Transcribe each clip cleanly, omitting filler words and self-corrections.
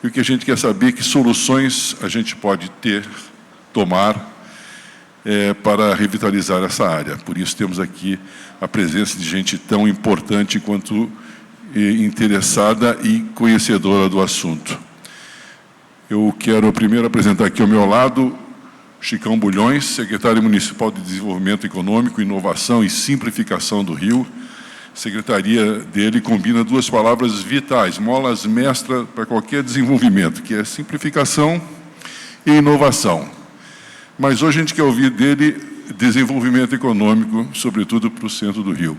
E o que a gente quer saber é que soluções a gente pode tomar para revitalizar essa área. Por isso temos aqui a presença de gente tão importante quanto interessada e conhecedora do assunto. Eu quero primeiro apresentar aqui ao meu lado Chicão Bulhões, secretário municipal de Desenvolvimento Econômico, Inovação e Simplificação do Rio. A secretaria dele combina duas palavras vitais, molas mestras para qualquer desenvolvimento, que é simplificação e inovação. Mas hoje a gente quer ouvir dele desenvolvimento econômico, sobretudo para o centro do Rio.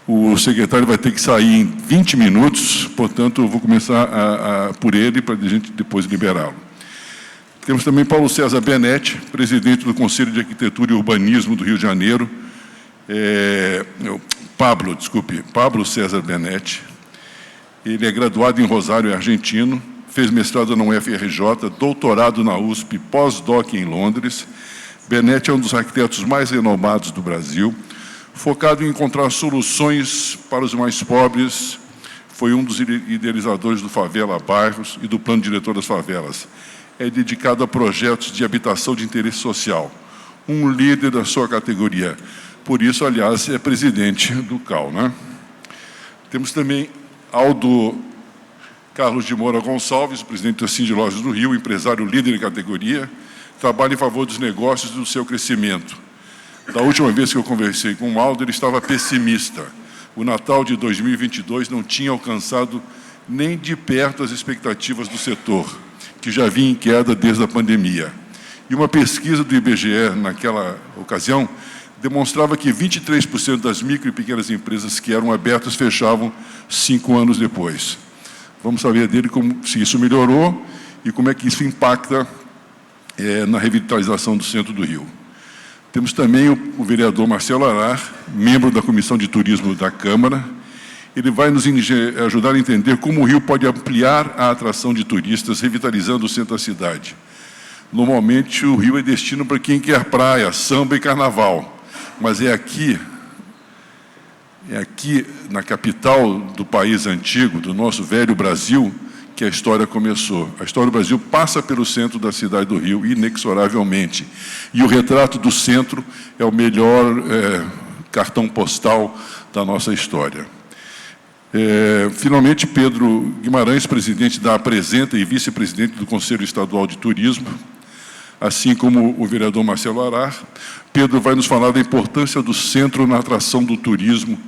O secretário vai ter que sair em 20 minutos, portanto, eu vou começar por ele, para a gente depois liberá-lo. Temos também Paulo César Benetti, presidente do Conselho de Arquitetura e Urbanismo do Rio de Janeiro. Pablo César Benetti. Ele é graduado em Rosário, argentino, fez mestrado na UFRJ, doutorado na USP, pós-doc em Londres. Benetti é um dos arquitetos mais renomados do Brasil, focado em encontrar soluções para os mais pobres. Foi um dos idealizadores do Favela Bairros e do Plano Diretor das Favelas. É dedicado a projetos de habitação de interesse social, um líder da sua categoria. Por isso, aliás, é presidente do CAL, né? Temos também Aldo Carlos de Moura Gonçalves, presidente da Cindy Lojas do Rio, empresário líder em categoria, trabalha em favor dos negócios e do seu crescimento. Da última vez que eu conversei com o Aldo, ele estava pessimista. O Natal de 2022 não tinha alcançado nem de perto as expectativas do setor, que já vinha em queda desde a pandemia. E uma pesquisa do IBGE, naquela ocasião, demonstrava que 23% das micro e pequenas empresas que eram abertas fechavam 5 anos depois. Vamos saber dele se isso melhorou e como é que isso impacta na revitalização do centro do Rio. Temos também o vereador Marcelo Arar, membro da Comissão de Turismo da Câmara. Ele vai nos ajudar a entender como o Rio pode ampliar a atração de turistas, revitalizando o centro da cidade. Normalmente, o Rio é destino para quem quer praia, samba e carnaval. Mas é aqui na capital do país antigo, do nosso velho Brasil, que a história começou. A história do Brasil passa pelo centro da cidade do Rio, inexoravelmente. E o retrato do centro é o melhor cartão postal da nossa história. Finalmente, Pedro Guimarães, presidente da Apresenta e vice-presidente do Conselho Estadual de Turismo, assim como o vereador Marcelo Arar. Pedro vai nos falar da importância do centro na atração do turismo,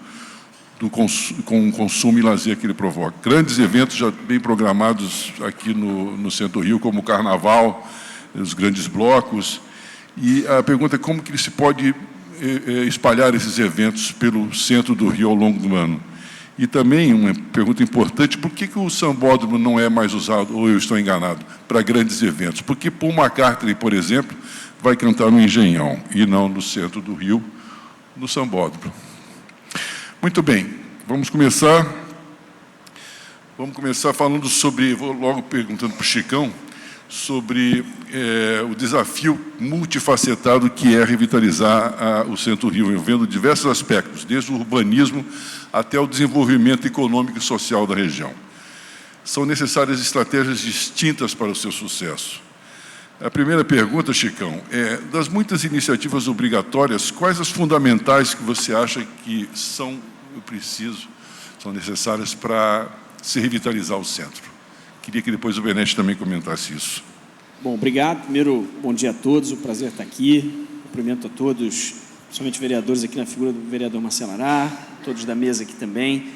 com o consumo e lazer que ele provoca. Grandes eventos já bem programados aqui no centro do Rio, como o Carnaval, os grandes blocos. E a pergunta é como que se pode espalhar esses eventos pelo centro do Rio ao longo do ano. E também uma pergunta importante, por que o sambódromo não é mais usado, ou eu estou enganado, para grandes eventos? Porque Paul McCartney, por exemplo, vai cantar no Engenhão, e não no centro do Rio, no sambódromo. Muito bem, vamos começar falando sobre, vou logo perguntando para o Chicão, sobre o desafio multifacetado que é revitalizar o centro do Rio, envolvendo diversos aspectos, desde o urbanismo até o desenvolvimento econômico e social da região. São necessárias estratégias distintas para o seu sucesso. A primeira pergunta, Chicão, é, das muitas iniciativas obrigatórias, quais as fundamentais que você acha que são necessárias para se revitalizar o centro? Queria que depois o Benetti também comentasse isso. Bom, obrigado. Primeiro, bom dia a todos, um prazer estar aqui. Cumprimento a todos, principalmente vereadores aqui na figura do vereador Marcelo Arar, todos da mesa aqui também.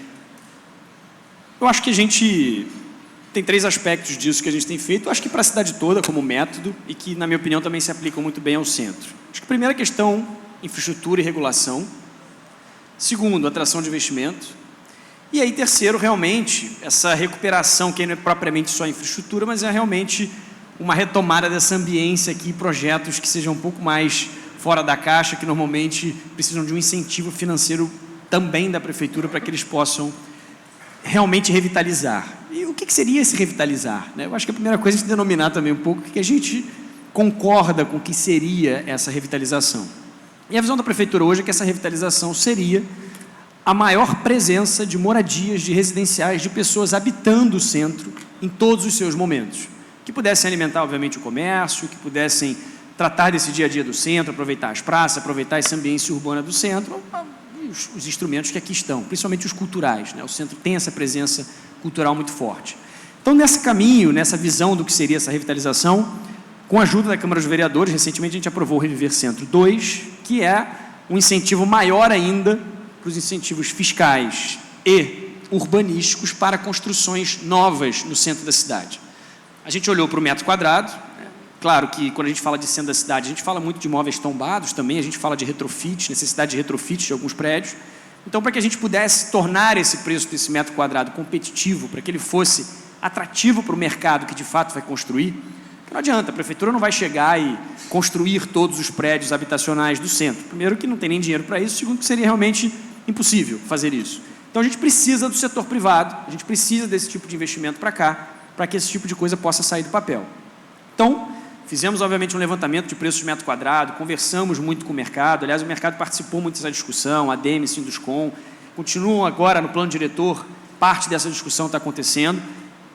Eu acho que a gente tem 3 aspectos disso que a gente tem feito, eu acho que para a cidade toda, como método, e que, na minha opinião, também se aplicam muito bem ao centro. Acho que a primeira questão, infraestrutura e regulação. Segundo, atração de investimento. E aí, terceiro, realmente, essa recuperação, que não é propriamente só infraestrutura, mas é realmente uma retomada dessa ambiência aqui, projetos que sejam um pouco mais fora da caixa, que normalmente precisam de um incentivo financeiro também da prefeitura para que eles possam realmente revitalizar. E o que seria esse revitalizar? Eu acho que a primeira coisa é denominar também um pouco o que a gente concorda com o que seria essa revitalização. E a visão da prefeitura hoje é que essa revitalização seria a maior presença de moradias, de residenciais, de pessoas habitando o centro em todos os seus momentos, que pudessem alimentar, obviamente, o comércio, que pudessem tratar desse dia a dia do centro, aproveitar as praças, aproveitar essa ambiência urbana do centro, os instrumentos que aqui estão, principalmente os culturais, né? O centro tem essa presença cultural muito forte. Então, nesse caminho, nessa visão do que seria essa revitalização, com a ajuda da Câmara dos Vereadores, recentemente a gente aprovou o Reviver Centro 2, que é um incentivo maior ainda para os incentivos fiscais e urbanísticos para construções novas no centro da cidade. A gente olhou para o metro quadrado. Claro que quando a gente fala de centro da cidade, a gente fala muito de imóveis tombados também, a gente fala de retrofit, necessidade de retrofit de alguns prédios. Então, para que a gente pudesse tornar esse preço desse metro quadrado competitivo, para que ele fosse atrativo para o mercado que de fato vai construir, não adianta, a prefeitura não vai chegar e construir todos os prédios habitacionais do centro. Primeiro que não tem nem dinheiro para isso, segundo que seria realmente impossível fazer isso. Então, a gente precisa do setor privado, a gente precisa desse tipo de investimento para cá, para que esse tipo de coisa possa sair do papel. Então, fizemos, obviamente, um levantamento de preços de metro quadrado, conversamos muito com o mercado, aliás, o mercado participou muito dessa discussão, a ADEME, Sinduscom, continuam agora no plano diretor, parte dessa discussão está acontecendo,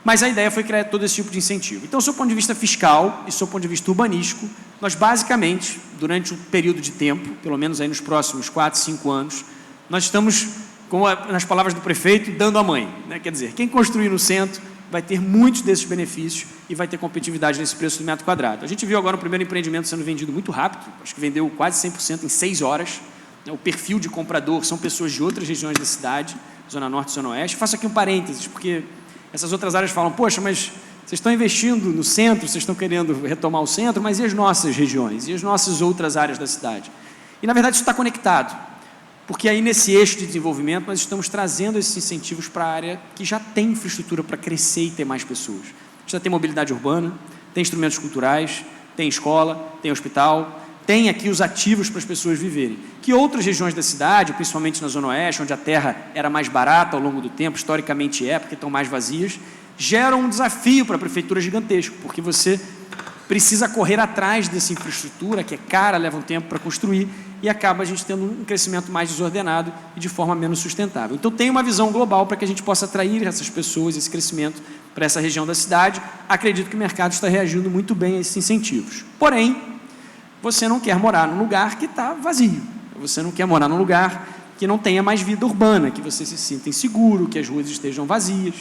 mas a ideia foi criar todo esse tipo de incentivo. Então, do seu ponto de vista fiscal e do seu ponto de vista urbanístico, nós basicamente, durante um período de tempo, pelo menos aí nos próximos 4, 5 anos, nós estamos, nas palavras do prefeito, dando a mãe, né? Quer dizer, quem construir no centro vai ter muitos desses benefícios e vai ter competitividade nesse preço do metro quadrado. A gente viu agora o primeiro empreendimento sendo vendido muito rápido, acho que vendeu quase 100% em 6 horas. O perfil de comprador são pessoas de outras regiões da cidade, Zona Norte e Zona Oeste. Faço aqui um parênteses, porque essas outras áreas falam, poxa, mas vocês estão investindo no centro, vocês estão querendo retomar o centro, mas e as nossas regiões? E as nossas outras áreas da cidade? E, na verdade, isso está conectado. Porque aí, nesse eixo de desenvolvimento, nós estamos trazendo esses incentivos para a área que já tem infraestrutura para crescer e ter mais pessoas. A gente já tem mobilidade urbana, tem instrumentos culturais, tem escola, tem hospital, tem aqui os ativos para as pessoas viverem. Que outras regiões da cidade, principalmente na Zona Oeste, onde a terra era mais barata ao longo do tempo, historicamente porque estão mais vazias, geram um desafio para a prefeitura gigantesco, porque você precisa correr atrás dessa infraestrutura, que é cara, leva um tempo para construir, e acaba a gente tendo um crescimento mais desordenado e de forma menos sustentável. Então, tem uma visão global para que a gente possa atrair essas pessoas, esse crescimento para essa região da cidade. Acredito que o mercado está reagindo muito bem a esses incentivos. Porém, você não quer morar num lugar que está vazio. Você não quer morar num lugar que não tenha mais vida urbana, que você se sinta inseguro, que as ruas estejam vazias.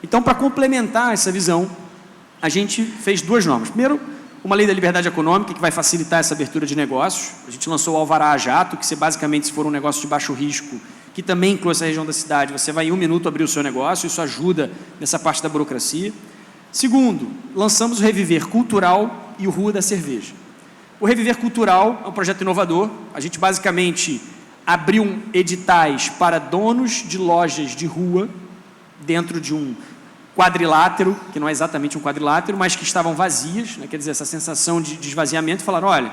Então, para complementar essa visão, a gente fez 2 normas. Primeiro, uma lei da liberdade econômica, que vai facilitar essa abertura de negócios. A gente lançou o Alvará a Jato, que basicamente, se for um negócio de baixo risco, que também inclui essa região da cidade, você vai em 1 minuto abrir o seu negócio, isso ajuda nessa parte da burocracia. Segundo, lançamos o Reviver Cultural e o Rua da Cerveja. O Reviver Cultural é um projeto inovador. A gente basicamente abriu editais para donos de lojas de rua, dentro de um quadrilátero, que não é exatamente um quadrilátero, mas que estavam vazias, né? Quer dizer, essa sensação de esvaziamento, falaram, olha,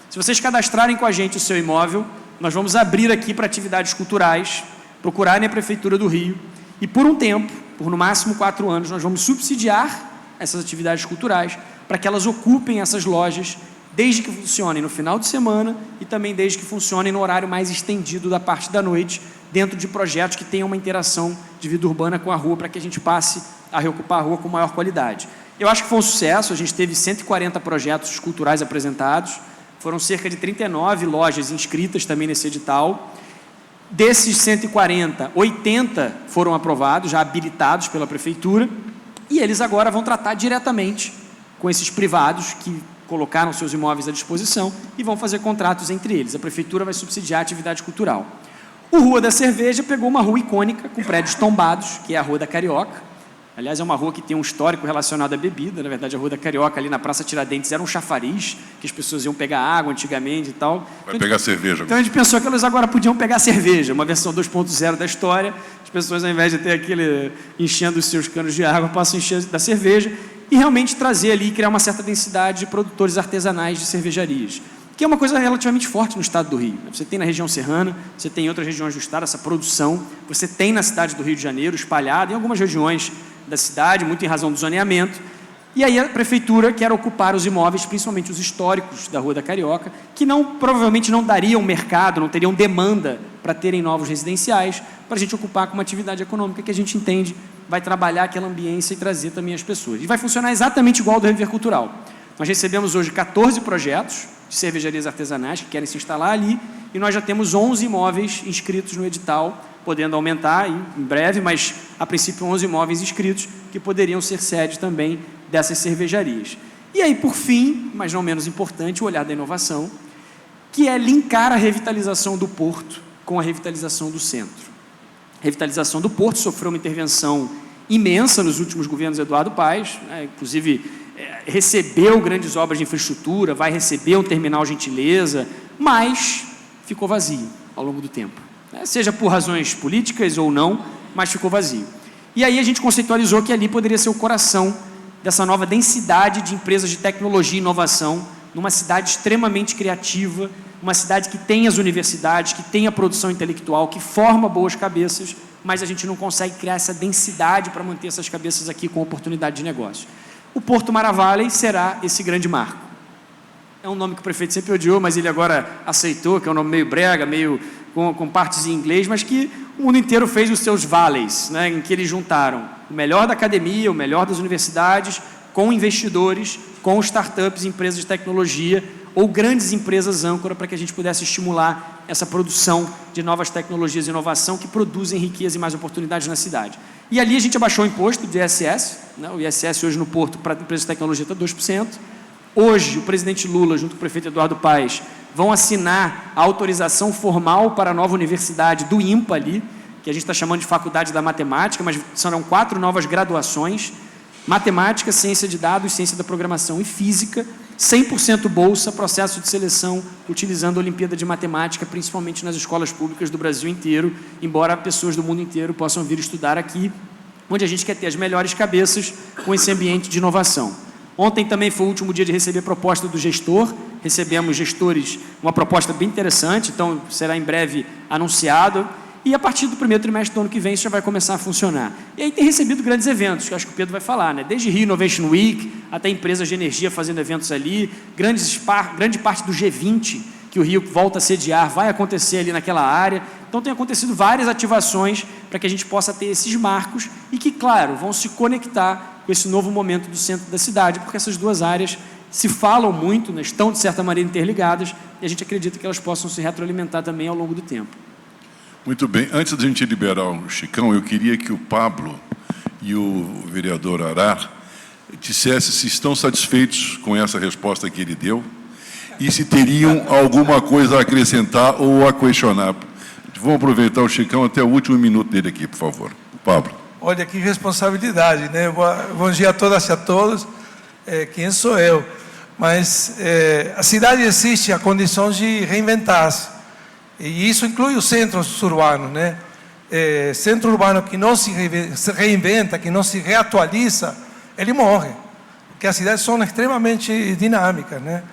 se vocês cadastrarem com a gente o seu imóvel, nós vamos abrir aqui para atividades culturais, procurarem a Prefeitura do Rio, e por um tempo, por no máximo 4 anos, nós vamos subsidiar essas atividades culturais para que elas ocupem essas lojas, desde que funcionem no final de semana e também desde que funcionem no horário mais estendido da parte da noite, dentro de projetos que tenham uma interação de vida urbana com a rua, para que a gente passe a reocupar a rua com maior qualidade. Eu acho que foi um sucesso, a gente teve 140 projetos culturais apresentados, foram cerca de 39 lojas inscritas também nesse edital. Desses 140, 80 foram aprovados, já habilitados pela Prefeitura, e eles agora vão tratar diretamente com esses privados que colocaram seus imóveis à disposição e vão fazer contratos entre eles. A Prefeitura vai subsidiar a atividade cultural. O Rua da Cerveja pegou uma rua icônica, com prédios tombados, que é a Rua da Carioca. Aliás, é uma rua que tem um histórico relacionado à bebida. Na verdade, a Rua da Carioca, ali na Praça Tiradentes, era um chafariz, que as pessoas iam pegar água antigamente e tal. Vai pegar cerveja. Então, a gente pensou que elas agora podiam pegar cerveja, uma versão 2.0 da história. As pessoas, ao invés de ter aquele enchendo os seus canos de água, passam a encher da cerveja e realmente trazer ali, criar uma certa densidade de produtores artesanais de cervejarias, que é uma coisa relativamente forte no estado do Rio. Você tem na região serrana, você tem em outras regiões do estado essa produção, você tem na cidade do Rio de Janeiro, espalhada em algumas regiões da cidade, muito em razão do zoneamento, e aí a Prefeitura quer ocupar os imóveis, principalmente os históricos da Rua da Carioca, que provavelmente não dariam mercado, não teriam demanda para terem novos residenciais, para a gente ocupar com uma atividade econômica que a gente entende vai trabalhar aquela ambiência e trazer também as pessoas. E vai funcionar exatamente igual ao do Reviver Cultural. Nós recebemos hoje 14 projetos de cervejarias artesanais que querem se instalar ali, e nós já temos 11 imóveis inscritos no edital, podendo aumentar em breve, mas a princípio 11 imóveis inscritos que poderiam ser sede também dessas cervejarias. E aí, por fim, mas não menos importante, o olhar da inovação, que é linkar a revitalização do porto com a revitalização do centro. A revitalização do porto sofreu uma intervenção imensa nos últimos governos Eduardo Paes, né? Inclusive recebeu grandes obras de infraestrutura, vai receber um terminal Gentileza, mas ficou vazio ao longo do tempo, né? Seja por razões políticas ou não, mas ficou vazio. E aí a gente conceitualizou que ali poderia ser o coração dessa nova densidade de empresas de tecnologia e inovação, numa cidade extremamente criativa, uma cidade que tem as universidades, que tem a produção intelectual, que forma boas cabeças, mas a gente não consegue criar essa densidade para manter essas cabeças aqui com oportunidade de negócio. O Porto Maravalha será esse grande marco. É um nome que o prefeito sempre odiou, mas ele agora aceitou, que é um nome meio brega, meio com partes em inglês, mas que o mundo inteiro fez os seus valleys, né, em que eles juntaram o melhor da academia, o melhor das universidades, com investidores, com startups, empresas de tecnologia ou grandes empresas âncora para que a gente pudesse estimular essa produção de novas tecnologias e inovação que produzem riqueza e mais oportunidades na cidade. E ali a gente abaixou o imposto de ISS, né? O ISS hoje no Porto para empresas de tecnologia está 2%. Hoje o presidente Lula, junto com o prefeito Eduardo Paes, vão assinar a autorização formal para a nova universidade do IMPA ali, que a gente está chamando de Faculdade da Matemática, mas serão 4 novas graduações: Matemática, Ciência de Dados, Ciência da Programação e Física, 100% bolsa, processo de seleção, utilizando a Olimpíada de Matemática, principalmente nas escolas públicas do Brasil inteiro, embora pessoas do mundo inteiro possam vir estudar aqui, onde a gente quer ter as melhores cabeças com esse ambiente de inovação. Ontem também foi o último dia de receber proposta do gestor, recebemos gestores, uma proposta bem interessante, então será em breve anunciado, e a partir do primeiro trimestre do ano que vem isso já vai começar a funcionar. E aí tem recebido grandes eventos, que acho que o Pedro vai falar, né? Desde Rio Innovation Week, até empresas de energia fazendo eventos ali, grande parte do G20, que o Rio volta a sediar, vai acontecer ali naquela área. Então tem acontecido várias ativações para que a gente possa ter esses marcos e que, claro, vão se conectar com esse novo momento do centro da cidade, porque essas duas áreas se falam muito, né? Estão de certa maneira interligadas, e a gente acredita que elas possam se retroalimentar também ao longo do tempo. Muito bem. Antes de a gente liberar o Chicão, eu queria que o Pablo e o vereador Arar dissessem se estão satisfeitos com essa resposta que ele deu e se teriam alguma coisa a acrescentar ou a questionar. Vamos aproveitar o Chicão até o último minuto dele aqui, por favor. Pablo. Olha que responsabilidade, né? Bom dia a todas e a todos. Quem sou eu? Mas a cidade existe a condição de reinventar-se. E isso inclui os centros urbanos, né? Centro urbano que não se reinventa, que não se reatualiza, ele morre. Porque as cidades são extremamente dinâmicas, né?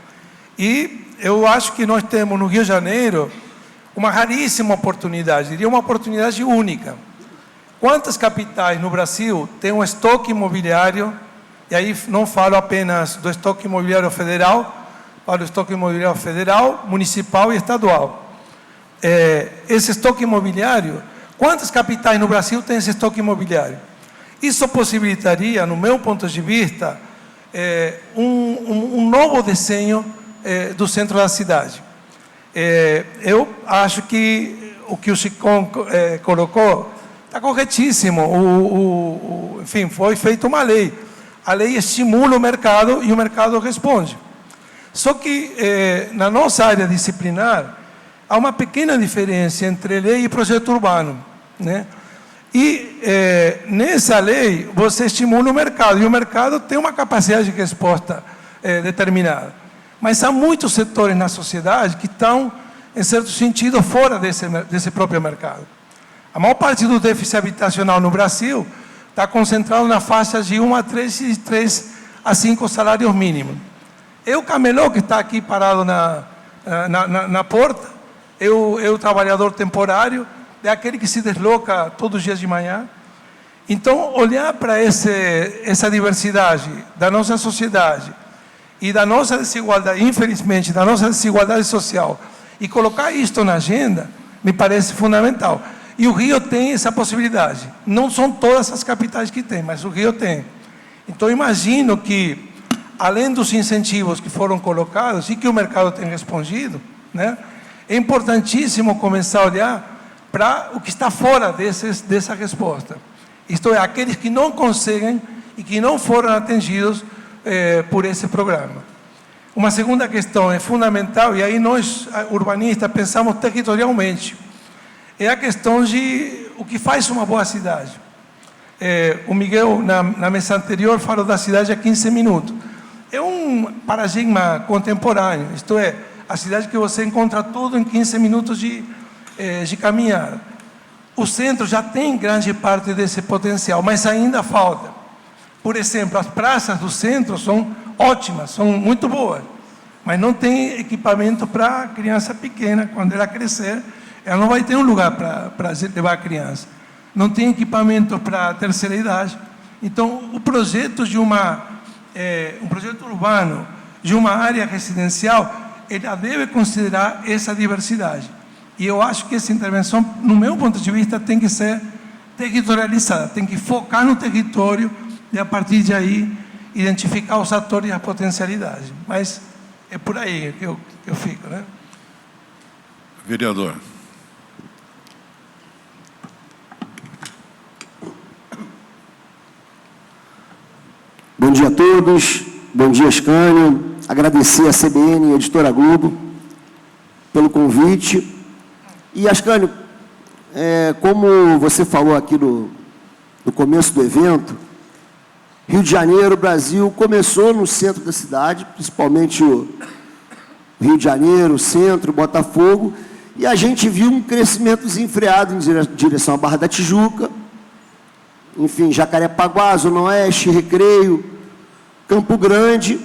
E eu acho que nós temos no Rio de Janeiro uma raríssima oportunidade, diria uma oportunidade única. Quantas capitais no Brasil têm um estoque imobiliário, e aí não falo apenas do estoque imobiliário federal, falo do estoque imobiliário federal, municipal e estadual. Esse estoque imobiliário, quantas capitais no Brasil têm esse estoque imobiliário? Isso possibilitaria, no meu ponto de vista, um novo desenho do centro da cidade. Eu acho que o que o Chicão colocou está corretíssimo. Enfim, foi feita uma lei. A lei estimula o mercado e o mercado responde. Só que na nossa área disciplinar, há uma pequena diferença entre lei e projeto urbano, né? E nessa lei você estimula o mercado, e o mercado tem uma capacidade de resposta determinada. Mas há muitos setores na sociedade que estão, em certo sentido, fora desse próprio mercado. A maior parte do déficit habitacional no Brasil está concentrado na faixa de 1 a 3 e 3 a 5 salários mínimos. O camelô que está aqui parado na porta, o trabalhador temporário, é aquele que se desloca todos os dias de manhã. Então, olhar para essa diversidade da nossa sociedade e da nossa desigualdade, infelizmente, da nossa desigualdade social, e colocar isto na agenda, me parece fundamental. E o Rio tem essa possibilidade. Não são todas as capitais que têm, mas o Rio tem. Então, imagino que, além dos incentivos que foram colocados e que o mercado tem respondido, né, é importantíssimo começar a olhar para o que está fora dessa resposta. Isto é, aqueles que não conseguem e que não foram atingidos por esse programa. Uma segunda questão é fundamental, e aí nós, urbanistas, pensamos territorialmente. É a questão de o que faz uma boa cidade. O Miguel, na mesa anterior, falou da cidade a 15 minutos. É um paradigma contemporâneo, isto é, a cidade que você encontra tudo em 15 minutos de caminhada. O centro já tem grande parte desse potencial, mas ainda falta. Por exemplo, as praças do centro são ótimas, são muito boas, mas não tem equipamento para a criança pequena. Quando ela crescer, ela não vai ter um lugar para levar a criança. Não tem equipamento para a terceira idade. Então, o projeto de um projeto urbano, de uma área residencial, ela deve considerar essa diversidade. E eu acho que essa intervenção, no meu ponto de vista, tem que ser territorializada, tem que focar no território e, a partir de aí, identificar os atores e as potencialidades. Mas é por aí que eu fico, né? Vereador. Bom dia a todos, bom dia, Ascânio. Agradecer a CBN e a Editora Globo pelo convite. E, Ascânio, como você falou aqui no começo do evento, Rio de Janeiro, Brasil, começou no centro da cidade, principalmente o Rio de Janeiro, o centro, Botafogo, e a gente viu um crescimento desenfreado em direção à Barra da Tijuca, enfim, Jacarepaguá, Zona Oeste, Recreio, Campo Grande,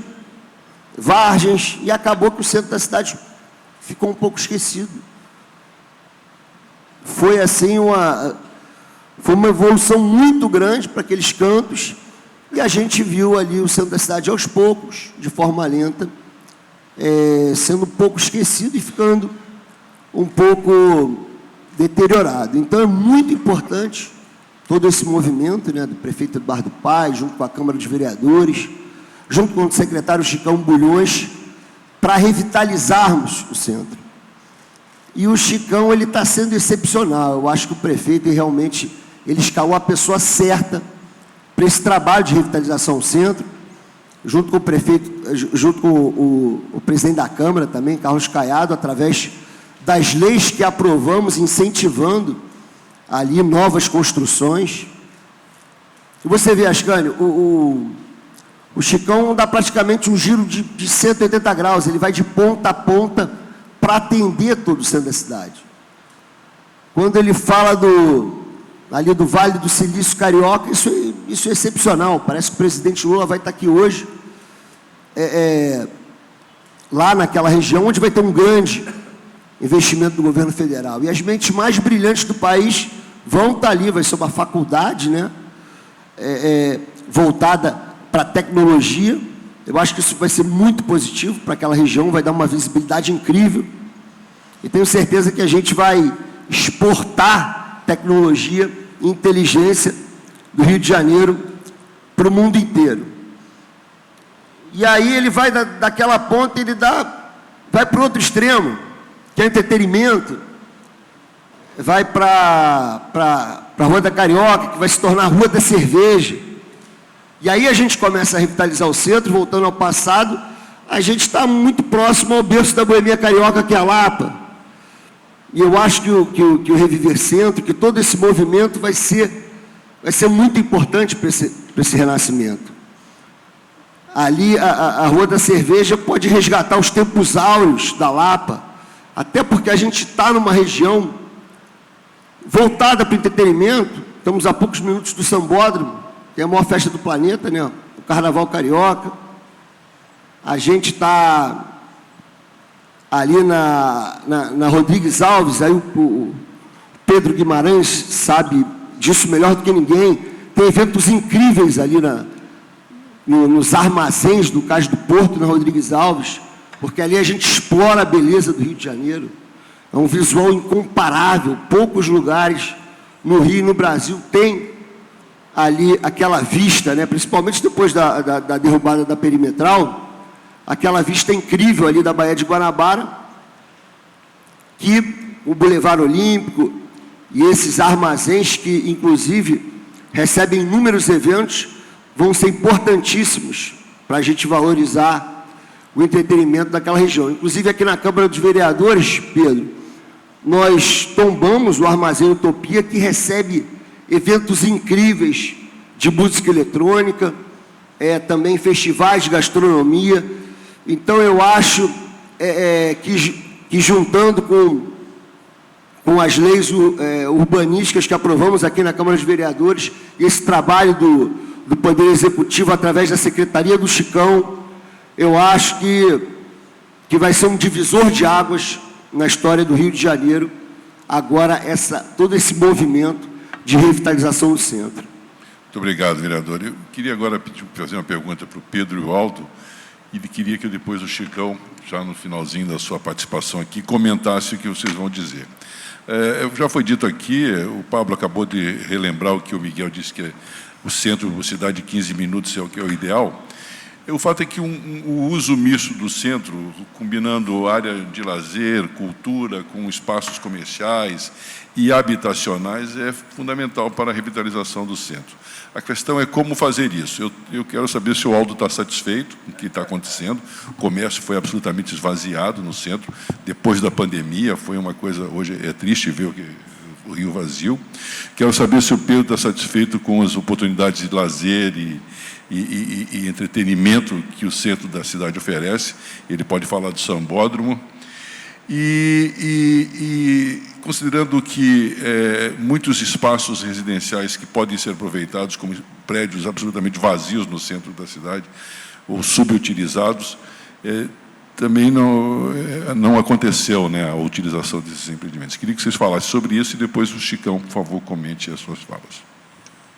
Vargens, e acabou que o centro da cidade ficou um pouco esquecido. Foi assim foi uma evolução muito grande para aqueles cantos, e a gente viu ali o centro da cidade aos poucos, de forma lenta, sendo um pouco esquecido e ficando um pouco deteriorado. Então é muito importante todo esse movimento, né, do prefeito Eduardo Paes, junto com a Câmara dos Vereadores, junto com o secretário Chicão Bulhões, para revitalizarmos o centro. E o Chicão, ele está sendo excepcional. Eu acho que o prefeito realmente ele escalou a pessoa certa para esse trabalho de revitalização do centro, junto com o prefeito, junto com o presidente da Câmara também, Carlos Caiado, através das leis que aprovamos, incentivando ali novas construções. E você vê, Ascânio, o Chicão dá praticamente um giro de 180 graus, ele vai de ponta a ponta para atender todo o centro da cidade. Quando ele fala ali do Vale do Silício Carioca, isso é excepcional. Parece que o presidente Lula vai estar aqui hoje, lá naquela região, onde vai ter um grande investimento do governo federal. E as mentes mais brilhantes do país vão estar ali, vai ser uma faculdade, né, voltada para a tecnologia. Eu acho que isso vai ser muito positivo para aquela região, vai dar uma visibilidade incrível. E tenho certeza que a gente vai exportar tecnologia e inteligência do Rio de Janeiro para o mundo inteiro. E aí ele vai daquela ponta, ele vai para o outro extremo, que é entretenimento, vai para a Rua da Carioca, que vai se tornar a Rua da Cerveja. E aí a gente começa a revitalizar o centro, voltando ao passado, a gente está muito próximo ao berço da boemia carioca, que é a Lapa. E eu acho que o Reviver Centro, que todo esse movimento vai ser muito importante para esse renascimento. Ali, a Rua da Cerveja pode resgatar os tempos áureos da Lapa, até porque a gente está numa região voltada para o entretenimento. Estamos a poucos minutos do Sambódromo, que é a maior festa do planeta, né? O Carnaval Carioca. A gente está ali na Rodrigues Alves, aí o Pedro Guimarães sabe disso melhor do que ninguém. Tem eventos incríveis ali nos armazéns do Cais do Porto, na Rodrigues Alves, porque ali a gente explora a beleza do Rio de Janeiro. É um visual incomparável, poucos lugares no Rio e no Brasil tem ali aquela vista, né, principalmente depois da derrubada da perimetral, aquela vista incrível ali da Baía de Guanabara, que o Boulevard Olímpico e esses armazéns que, inclusive, recebem inúmeros eventos, vão ser importantíssimos para a gente valorizar o entretenimento daquela região. Inclusive, aqui na Câmara dos Vereadores, Pedro, nós tombamos o Armazém Utopia, que recebe eventos incríveis de música eletrônica, também festivais de gastronomia. Então, eu acho que juntando com as leis urbanísticas que aprovamos aqui na Câmara dos Vereadores, esse trabalho do Poder Executivo através da Secretaria do Chicão, eu acho que vai ser um divisor de águas na história do Rio de Janeiro, agora todo esse movimento de revitalização do centro. Muito obrigado, vereador. Eu queria agora fazer uma pergunta para o Pedro e o Aldo, e queria que depois o Chicão, já no finalzinho da sua participação aqui, comentasse o que vocês vão dizer. Já foi dito aqui, o Pablo acabou de relembrar o que o Miguel disse, que o centro, uma cidade de 15 minutos é o que é o ideal. O fato é que o uso misto do centro, combinando área de lazer, cultura, com espaços comerciais e habitacionais, é fundamental para a revitalização do centro. A questão é como fazer isso. Eu quero saber se o Aldo está satisfeito com o que está acontecendo. O comércio foi absolutamente esvaziado no centro. Depois da pandemia, foi uma coisa... Hoje é triste ver o Rio vazio. Quero saber se o Pedro está satisfeito com as oportunidades de lazer e entretenimento que o centro da cidade oferece. Ele pode falar do sambódromo. Considerando que muitos espaços residenciais que podem ser aproveitados como prédios absolutamente vazios no centro da cidade, ou subutilizados, também não aconteceu, né, a utilização desses empreendimentos. Queria que vocês falassem sobre isso e depois o Chicão, por favor, comente as suas falas.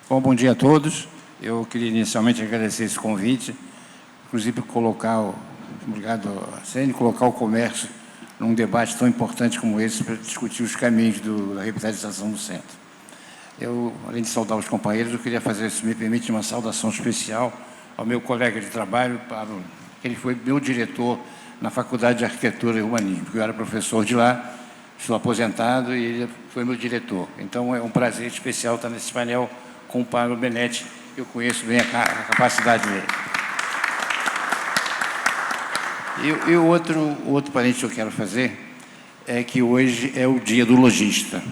Bom dia a todos. Eu queria inicialmente agradecer esse convite, inclusive obrigado a CN, colocar o comércio num debate tão importante como esse para discutir os caminhos da revitalização do centro. Eu, além de saudar os companheiros, eu queria fazer, se me permite, uma saudação especial ao meu colega de trabalho, Pablo, que ele foi meu diretor na Faculdade de Arquitetura e Urbanismo, porque eu era professor de lá, estou aposentado e ele foi meu diretor. Então, é um prazer especial estar nesse painel com o Pablo Benetti, eu conheço bem a capacidade dele. E o outro parênteses que eu quero fazer é que hoje é o dia do lojista,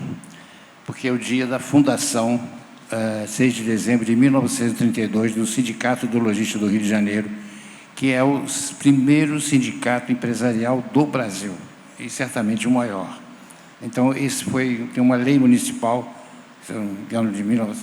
porque é o dia da fundação, 6 de dezembro de 1932, do Sindicato do Lojista do Rio de Janeiro, que é o primeiro sindicato empresarial do Brasil, e certamente o maior. Então, tem uma lei municipal, se não me engano,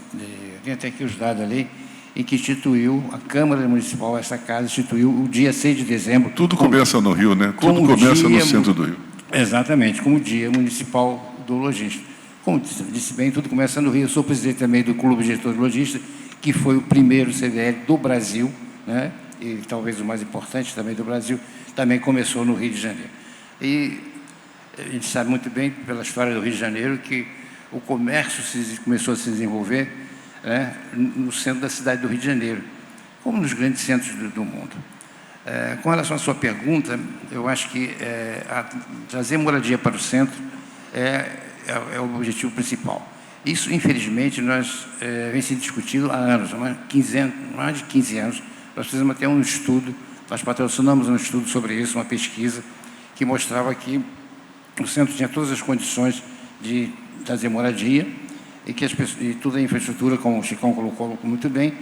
tem até aqui os dados ali, em que instituiu, a Câmara Municipal, essa casa, instituiu o dia 6 de dezembro... Tudo começa no Rio, né? Tudo começa no centro do Rio. Exatamente, como Dia Municipal do Lojista. Como disse bem, tudo começa no Rio. Eu sou presidente também do Clube de Gestores Lojistas, que foi o primeiro CDL do Brasil, né? E talvez o mais importante também do Brasil, também começou no Rio de Janeiro. E a gente sabe muito bem, pela história do Rio de Janeiro, que o comércio começou a se desenvolver, né, no centro da cidade do Rio de Janeiro, como nos grandes centros do mundo. Com relação à sua pergunta, eu acho que trazer moradia para o centro é o objetivo principal. Isso, infelizmente, vem sendo discutido há anos, mais de 15 anos. Nós fizemos até um estudo, nós patrocinamos um estudo sobre isso, uma pesquisa, que mostrava que o centro tinha todas as condições de trazer moradia, e toda a infraestrutura, como o Chicão colocou muito bem,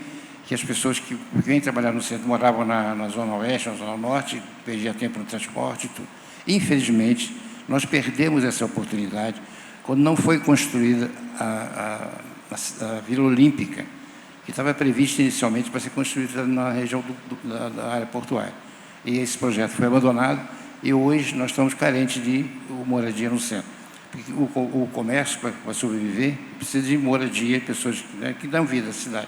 que as pessoas que vêm trabalhar no centro moravam na Zona Oeste, na Zona Norte, perdiam tempo no transporte e tudo. Infelizmente, nós perdemos essa oportunidade quando não foi construída a Vila Olímpica, que estava prevista inicialmente para ser construída na região da área portuária. E esse projeto foi abandonado e hoje nós estamos carentes de moradia no centro. Porque o comércio, para sobreviver, precisa de moradia, pessoas, né, que dão vida à cidade.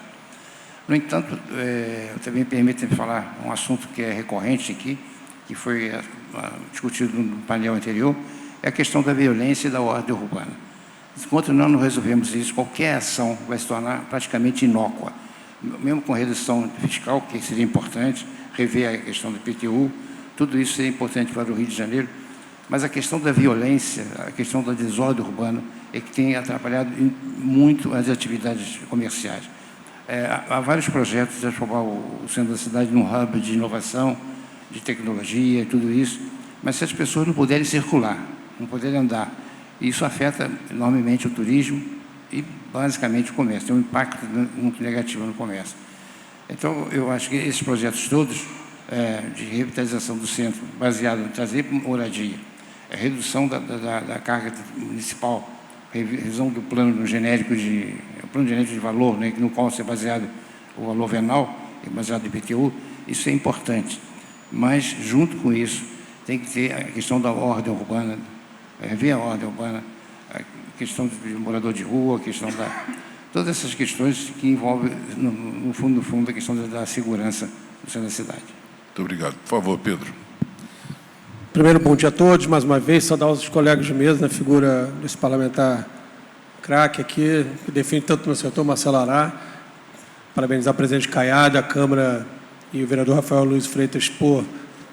No entanto, eu também permito-me falar um assunto que é recorrente aqui, que foi discutido no painel anterior, é a questão da violência e da ordem urbana. Enquanto não resolvemos isso, qualquer ação vai se tornar praticamente inócua. Mesmo com redução fiscal, que seria importante, rever a questão do IPTU, tudo isso seria importante para o Rio de Janeiro, mas a questão da violência, a questão da desordem urbana, é que tem atrapalhado muito as atividades comerciais. Há vários projetos de transformar o centro da cidade num hub de inovação, de tecnologia, tudo isso, mas se as pessoas não puderem circular, não puderem andar, isso afeta enormemente o turismo e, basicamente, o comércio. Tem um impacto muito negativo no comércio. Então, eu acho que esses projetos todos de revitalização do centro, baseado em trazer moradia, a redução da carga municipal, revisão do plano genérico de valor, né, no qual ser baseado o valor venal, baseado no IPTU, isso é importante. Mas, junto com isso, tem que ter a questão da ordem urbana, rever a ordem urbana, a questão do morador de rua, a questão todas essas questões que envolvem, no fundo, a questão da segurança do centro da cidade. Muito obrigado. Por favor, Pedro. Primeiro, bom dia a todos, mais uma vez, saudar os colegas de mesa, na figura desse parlamentar craque aqui, que defende tanto no setor, Marcelo Ará. Parabenizar o presidente Caiado, a Câmara e o vereador Rafael Luiz Freitas por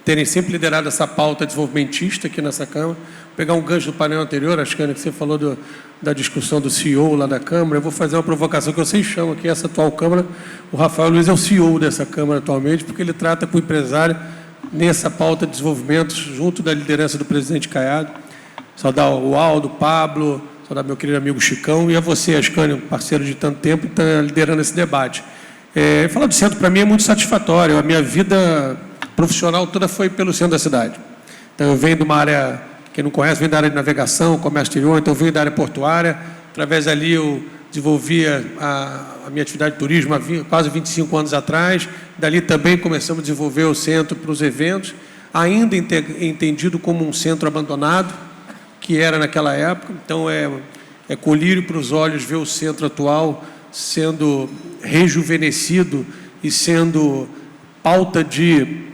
terem sempre liderado essa pauta desenvolvimentista aqui nessa Câmara. Vou pegar um gancho do painel anterior, acho que você falou da discussão do CEO lá da Câmara. Eu vou fazer uma provocação que vocês chamam aqui, essa atual Câmara. O Rafael Luiz é o CEO dessa Câmara atualmente, porque ele trata com o empresário nessa pauta de desenvolvimento, junto da liderança do presidente Caiado. Saudar o Aldo, o Pablo, saudar meu querido amigo Chicão e a você, Ascânio, parceiro de tanto tempo, que está liderando esse debate. Falar do centro, para mim, é muito satisfatório. A minha vida profissional toda foi pelo centro da cidade. Então, eu venho de uma área, quem não conhece, venho da área de navegação, comércio exterior, então eu venho da área portuária. Através dali, eu desenvolvi a minha atividade de turismo há quase 25 anos atrás. Dali também começamos a desenvolver o centro para os eventos, ainda entendido como um centro abandonado, que era naquela época. Então, é colírio para os olhos ver o centro atual sendo rejuvenescido e sendo pauta de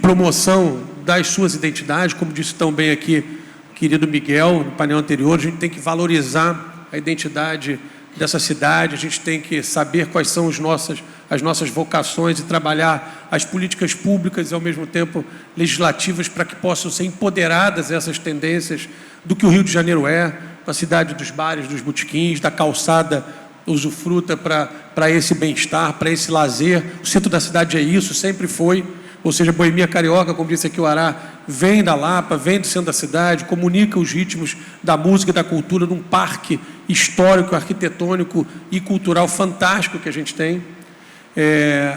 promoção das suas identidades, como disse tão bem aqui o querido Miguel, no painel anterior. A gente tem que valorizar a identidade dessa cidade, a gente tem que saber quais são as nossas vocações e trabalhar as políticas públicas e, ao mesmo tempo, legislativas para que possam ser empoderadas essas tendências do que o Rio de Janeiro é, a cidade dos bares, dos botequins, da calçada usufruta para esse bem-estar, para esse lazer. O centro da cidade é isso, sempre foi. Ou seja, a boemia carioca, como disse aqui o Ará, vem da Lapa, vem do centro da cidade, comunica os ritmos da música e da cultura num parque histórico, arquitetônico e cultural fantástico que a gente tem.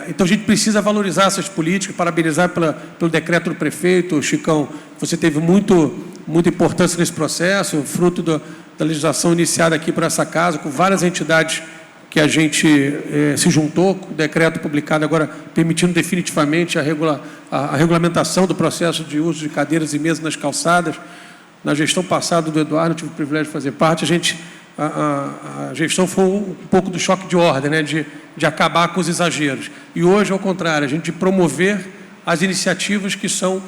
Então, a gente precisa valorizar essas políticas, parabenizar pelo decreto do prefeito. Chicão, você teve muita importância nesse processo, fruto da legislação iniciada aqui por essa casa, com várias entidades que a gente se juntou, com o decreto publicado agora, permitindo definitivamente a regulamentação do processo de uso de cadeiras e mesas nas calçadas. Na gestão passada do Eduardo, eu tive o privilégio de fazer parte, a gestão foi um pouco do choque de ordem, né, de acabar com os exageros. E hoje, ao contrário, a gente promover as iniciativas que são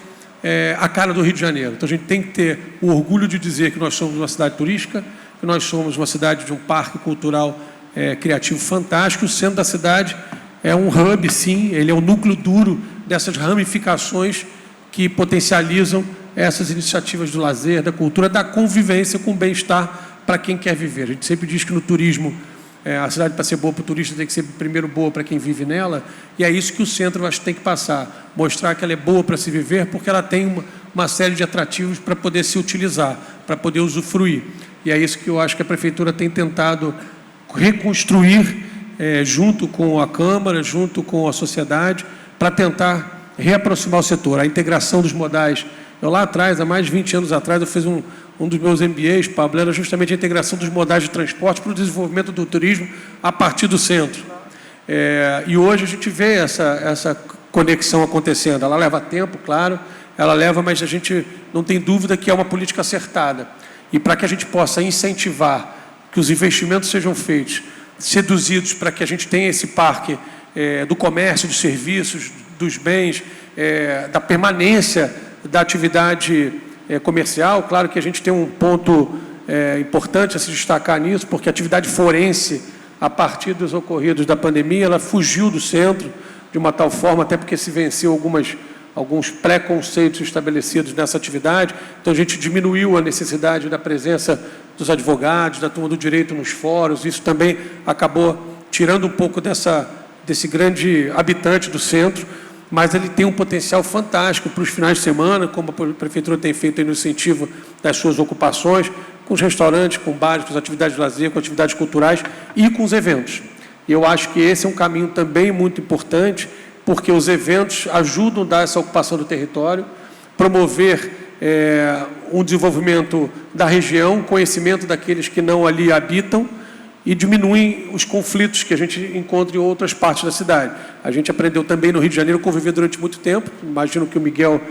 a cara do Rio de Janeiro. Então, a gente tem que ter o orgulho de dizer que nós somos uma cidade turística, que nós somos uma cidade de um parque cultural criativo fantástico. O centro da cidade é um hub, sim, ele é o núcleo duro dessas ramificações que potencializam essas iniciativas do lazer, da cultura, da convivência com o bem-estar para quem quer viver. A gente sempre diz que no turismo, a cidade, para ser boa para o turista, tem que ser primeiro boa para quem vive nela, e é isso que o centro, eu acho, tem que passar, mostrar que ela é boa para se viver, porque ela tem uma série de atrativos para poder se utilizar, para poder usufruir. E é isso que eu acho que a Prefeitura tem tentado reconstruir, junto com a Câmara, junto com a sociedade, para tentar reaproximar o setor. A integração dos modais. Eu lá atrás, há mais de 20 anos atrás, eu fiz um dos meus MBAs, Pablo, era justamente a integração dos modais de transporte para o desenvolvimento do turismo a partir do centro. E hoje a gente vê essa conexão acontecendo. Ela leva tempo, claro, ela leva, mas a gente não tem dúvida que é uma política acertada. E para que a gente possa incentivar que os investimentos sejam feitos, seduzidos para que a gente tenha esse parque do comércio, dos serviços, dos bens, da permanência da atividade comercial. Claro que a gente tem um ponto importante a se destacar nisso, porque a atividade forense, a partir dos ocorridos da pandemia, ela fugiu do centro de uma tal forma, até porque se venceu alguns preconceitos estabelecidos nessa atividade. Então, a gente diminuiu a necessidade da presença dos advogados, da turma do direito nos fóruns. Isso também acabou tirando um pouco desse grande habitante do centro, mas ele tem um potencial fantástico para os finais de semana, como a Prefeitura tem feito aí no incentivo das suas ocupações, com os restaurantes, com bares, com as atividades de lazer, com atividades culturais e com os eventos. E eu acho que esse é um caminho também muito importante, porque os eventos ajudam a dar essa ocupação do território, promover um desenvolvimento da região, conhecimento daqueles que não ali habitam, e diminuem os conflitos que a gente encontra em outras partes da cidade. A gente aprendeu também no Rio de Janeiro a conviver durante muito tempo. Imagino que o Miguel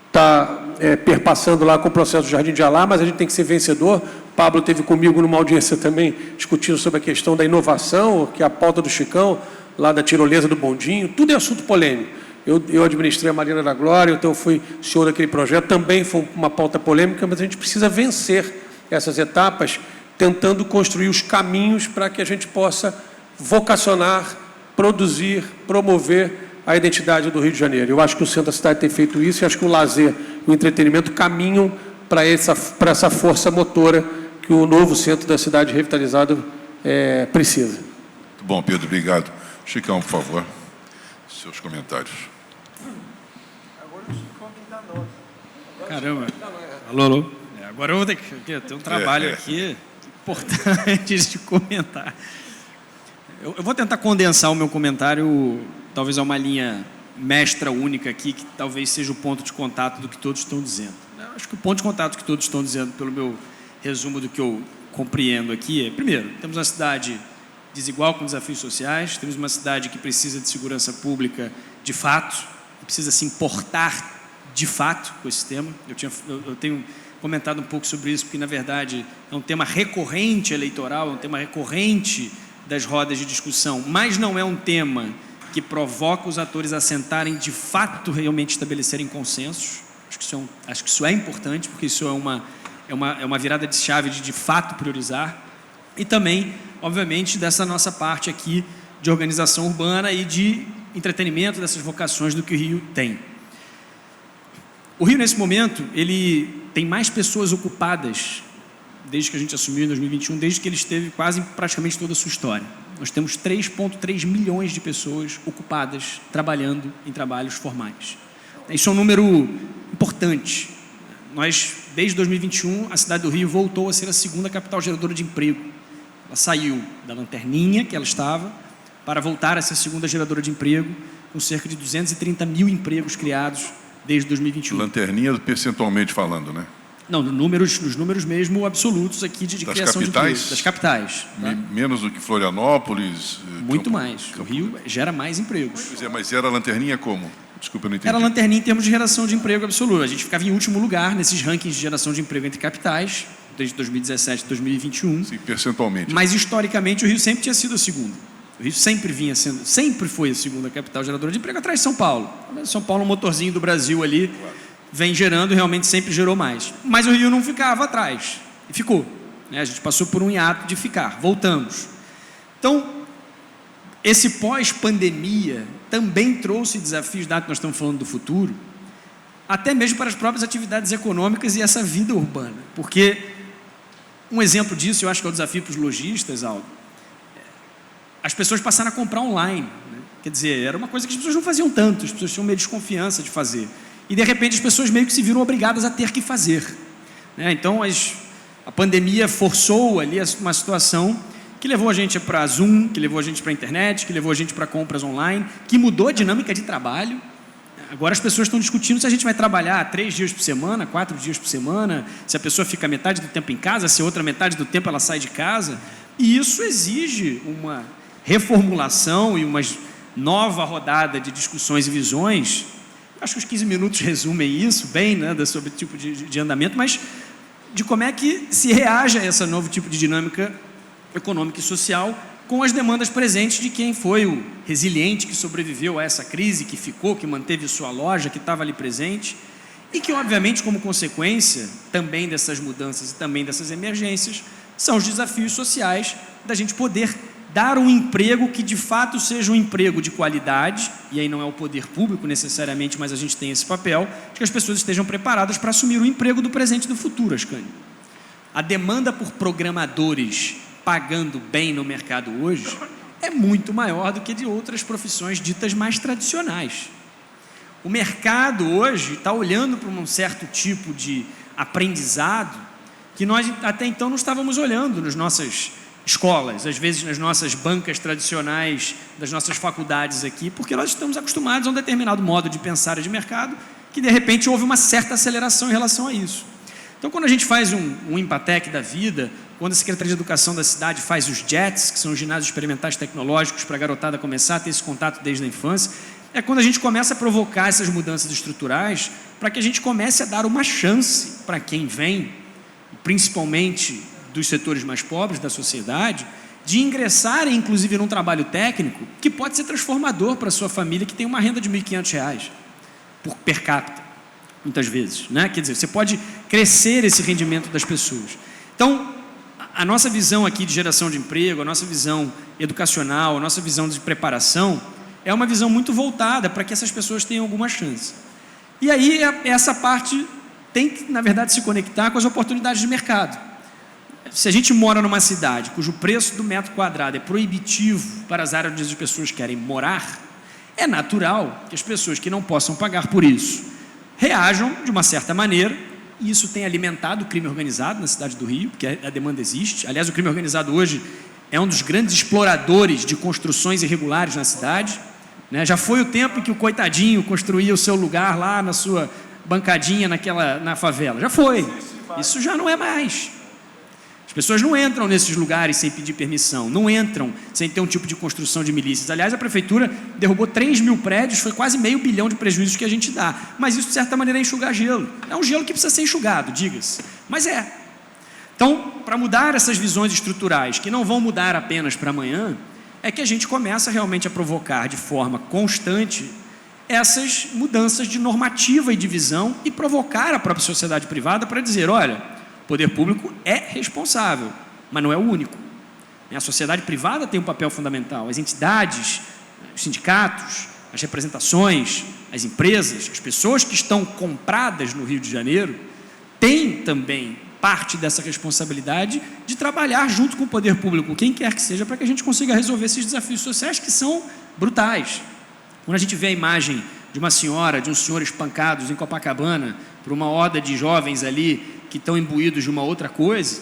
está perpassando lá com o processo do Jardim de Alá, mas a gente tem que ser vencedor. Pablo esteve comigo numa audiência também discutindo sobre a questão da inovação, que é a pauta do Chicão, lá da tirolesa do bondinho. Tudo é assunto polêmico. Eu administrei a Marina da Glória, então eu fui senhor daquele projeto. Também foi uma pauta polêmica, mas a gente precisa vencer essas etapas, tentando construir os caminhos para que a gente possa vocacionar, produzir, promover a identidade do Rio de Janeiro. Eu acho que o centro da cidade tem feito isso e acho que o lazer e o entretenimento caminham para essa força motora que o novo centro da cidade revitalizado precisa. Muito bom, Pedro, obrigado. Chicão, por favor, seus comentários. Caramba. Alô. Agora eu vou ter que ter um trabalho aqui importante de comentar. Eu vou tentar condensar o meu comentário, talvez a uma linha mestra única aqui, que talvez seja o ponto de contato do que todos estão dizendo. Eu acho que o ponto de contato que todos estão dizendo, pelo meu resumo do que eu compreendo aqui, é, primeiro, temos uma cidade desigual com desafios sociais, temos uma cidade que precisa de segurança pública de fato, que precisa se importar de fato com esse tema. Eu tenho comentado um pouco sobre isso, porque, na verdade, é um tema recorrente eleitoral, é um tema recorrente das rodas de discussão, mas não é um tema que provoca os atores a sentarem de fato, realmente estabelecerem consensos. Acho que isso é importante, porque isso é uma virada de chave de fato priorizar. E também, obviamente, dessa nossa parte aqui de organização urbana e de entretenimento, dessas vocações do que o Rio tem. O Rio, nesse momento, ele tem mais pessoas ocupadas desde que a gente assumiu em 2021, desde que ele esteve quase praticamente toda a sua história. Nós temos 3,3 milhões de pessoas ocupadas, trabalhando em trabalhos formais. Isso é um número importante. Nós, desde 2021, a cidade do Rio voltou a ser a segunda capital geradora de emprego. Ela saiu da lanterninha que ela estava para voltar a ser a segunda geradora de emprego, com cerca de 230 mil empregos criados desde 2021. Lanterninha percentualmente falando, né? Não, nos números mesmo absolutos aqui de criação de emprego. Das capitais. Tá? Menos do que Florianópolis? Muito mais. O Rio gera mais empregos. Pois é, mas era lanterninha como? Desculpa, eu não entendi. Era lanterninha em termos de geração de emprego absoluto. A gente ficava em último lugar nesses rankings de geração de emprego entre capitais, desde 2017 e 2021. Sim, percentualmente. Mas, historicamente, o Rio sempre tinha sido a segunda. O Rio sempre foi a segunda capital geradora de emprego, atrás de São Paulo. São Paulo, um motorzinho do Brasil ali, vem gerando, realmente sempre gerou mais. Mas o Rio não ficava atrás, e ficou. A gente passou por um hiato de ficar, voltamos. Então, esse pós-pandemia também trouxe desafios, dado que nós estamos falando do futuro, até mesmo para as próprias atividades econômicas e essa vida urbana. Porque um exemplo disso, eu acho que é o desafio para os lojistas, Aldo, as pessoas passaram a comprar online, né? Quer dizer, era uma coisa que as pessoas não faziam tanto, as pessoas tinham meio desconfiança de fazer. E, de repente, as pessoas meio que se viram obrigadas a ter que fazer, né? Então, a pandemia forçou ali uma situação que levou a gente para Zoom, que levou a gente para a internet, que levou a gente para compras online, que mudou a dinâmica de trabalho. Agora as pessoas estão discutindo se a gente vai trabalhar 3 dias por semana, 4 dias por semana, se a pessoa fica metade do tempo em casa, se a outra metade do tempo ela sai de casa. E isso exige uma reformulação e uma nova rodada de discussões e visões. Acho que os 15 minutos resumem isso bem, né, sobre o tipo de andamento, mas de como é que se reage a esse novo tipo de dinâmica econômica e social com as demandas presentes de quem foi o resiliente que sobreviveu a essa crise, que ficou, que manteve sua loja, que estava ali presente. E que, obviamente, como consequência também dessas mudanças e também dessas emergências, são os desafios sociais da gente poder dar um emprego que de fato seja um emprego de qualidade, e aí não é o poder público necessariamente, mas a gente tem esse papel, de que as pessoas estejam preparadas para assumir o emprego do presente e do futuro, Ascânio. A demanda por programadores pagando bem no mercado hoje é muito maior do que de outras profissões ditas mais tradicionais. O mercado hoje está olhando para um certo tipo de aprendizado que nós até então não estávamos olhando nas nossas escolas, às vezes nas nossas bancas tradicionais das nossas faculdades aqui, porque nós estamos acostumados a um determinado modo de pensar e de mercado que de repente houve uma certa aceleração em relação a isso. Então, quando a gente faz um Empatec da vida, quando a Secretaria de Educação da cidade faz os JETs, que são os ginásios experimentais tecnológicos para a garotada começar a ter esse contato desde a infância, é quando a gente começa a provocar essas mudanças estruturais para que a gente comece a dar uma chance para quem vem, principalmente dos setores mais pobres da sociedade, de ingressarem, inclusive, num trabalho técnico que pode ser transformador para a sua família, que tem uma renda de R$ 1.500 per capita, muitas vezes, né? Quer dizer, você pode crescer esse rendimento das pessoas. Então, a nossa visão aqui de geração de emprego, a nossa visão educacional, a nossa visão de preparação, é uma visão muito voltada para que essas pessoas tenham alguma chance. E aí, essa parte tem que, na verdade, se conectar com as oportunidades de mercado. Se a gente mora numa cidade cujo preço do metro quadrado é proibitivo para as áreas onde as pessoas querem morar, é natural que as pessoas que não possam pagar por isso reajam de uma certa maneira, e isso tem alimentado o crime organizado na cidade do Rio, porque a demanda existe. Aliás, o crime organizado hoje é um dos grandes exploradores de construções irregulares na cidade, né? Já foi o tempo em que o coitadinho construía o seu lugar lá na sua bancadinha na favela. Já foi. Isso já não é mais. As pessoas não entram nesses lugares sem pedir permissão, não entram sem ter um tipo de construção de milícias. Aliás, a prefeitura derrubou 3.000 prédios, foi quase R$500 milhão de prejuízos que a gente dá. Mas isso, de certa maneira, é enxugar gelo. É um gelo que precisa ser enxugado, diga-se. Mas é. Então, para mudar essas visões estruturais, que não vão mudar apenas para amanhã, é que a gente começa realmente a provocar de forma constante essas mudanças de normativa e de visão e provocar a própria sociedade privada para dizer, olha, o poder público é responsável, mas não é o único. A sociedade privada tem um papel fundamental, as entidades, os sindicatos, as representações, as empresas, as pessoas que estão compradas no Rio de Janeiro, têm também parte dessa responsabilidade de trabalhar junto com o poder público, quem quer que seja, para que a gente consiga resolver esses desafios sociais que são brutais. Quando a gente vê a imagem de uma senhora, de um senhor espancados em Copacabana por uma horda de jovens ali que estão imbuídos de uma outra coisa,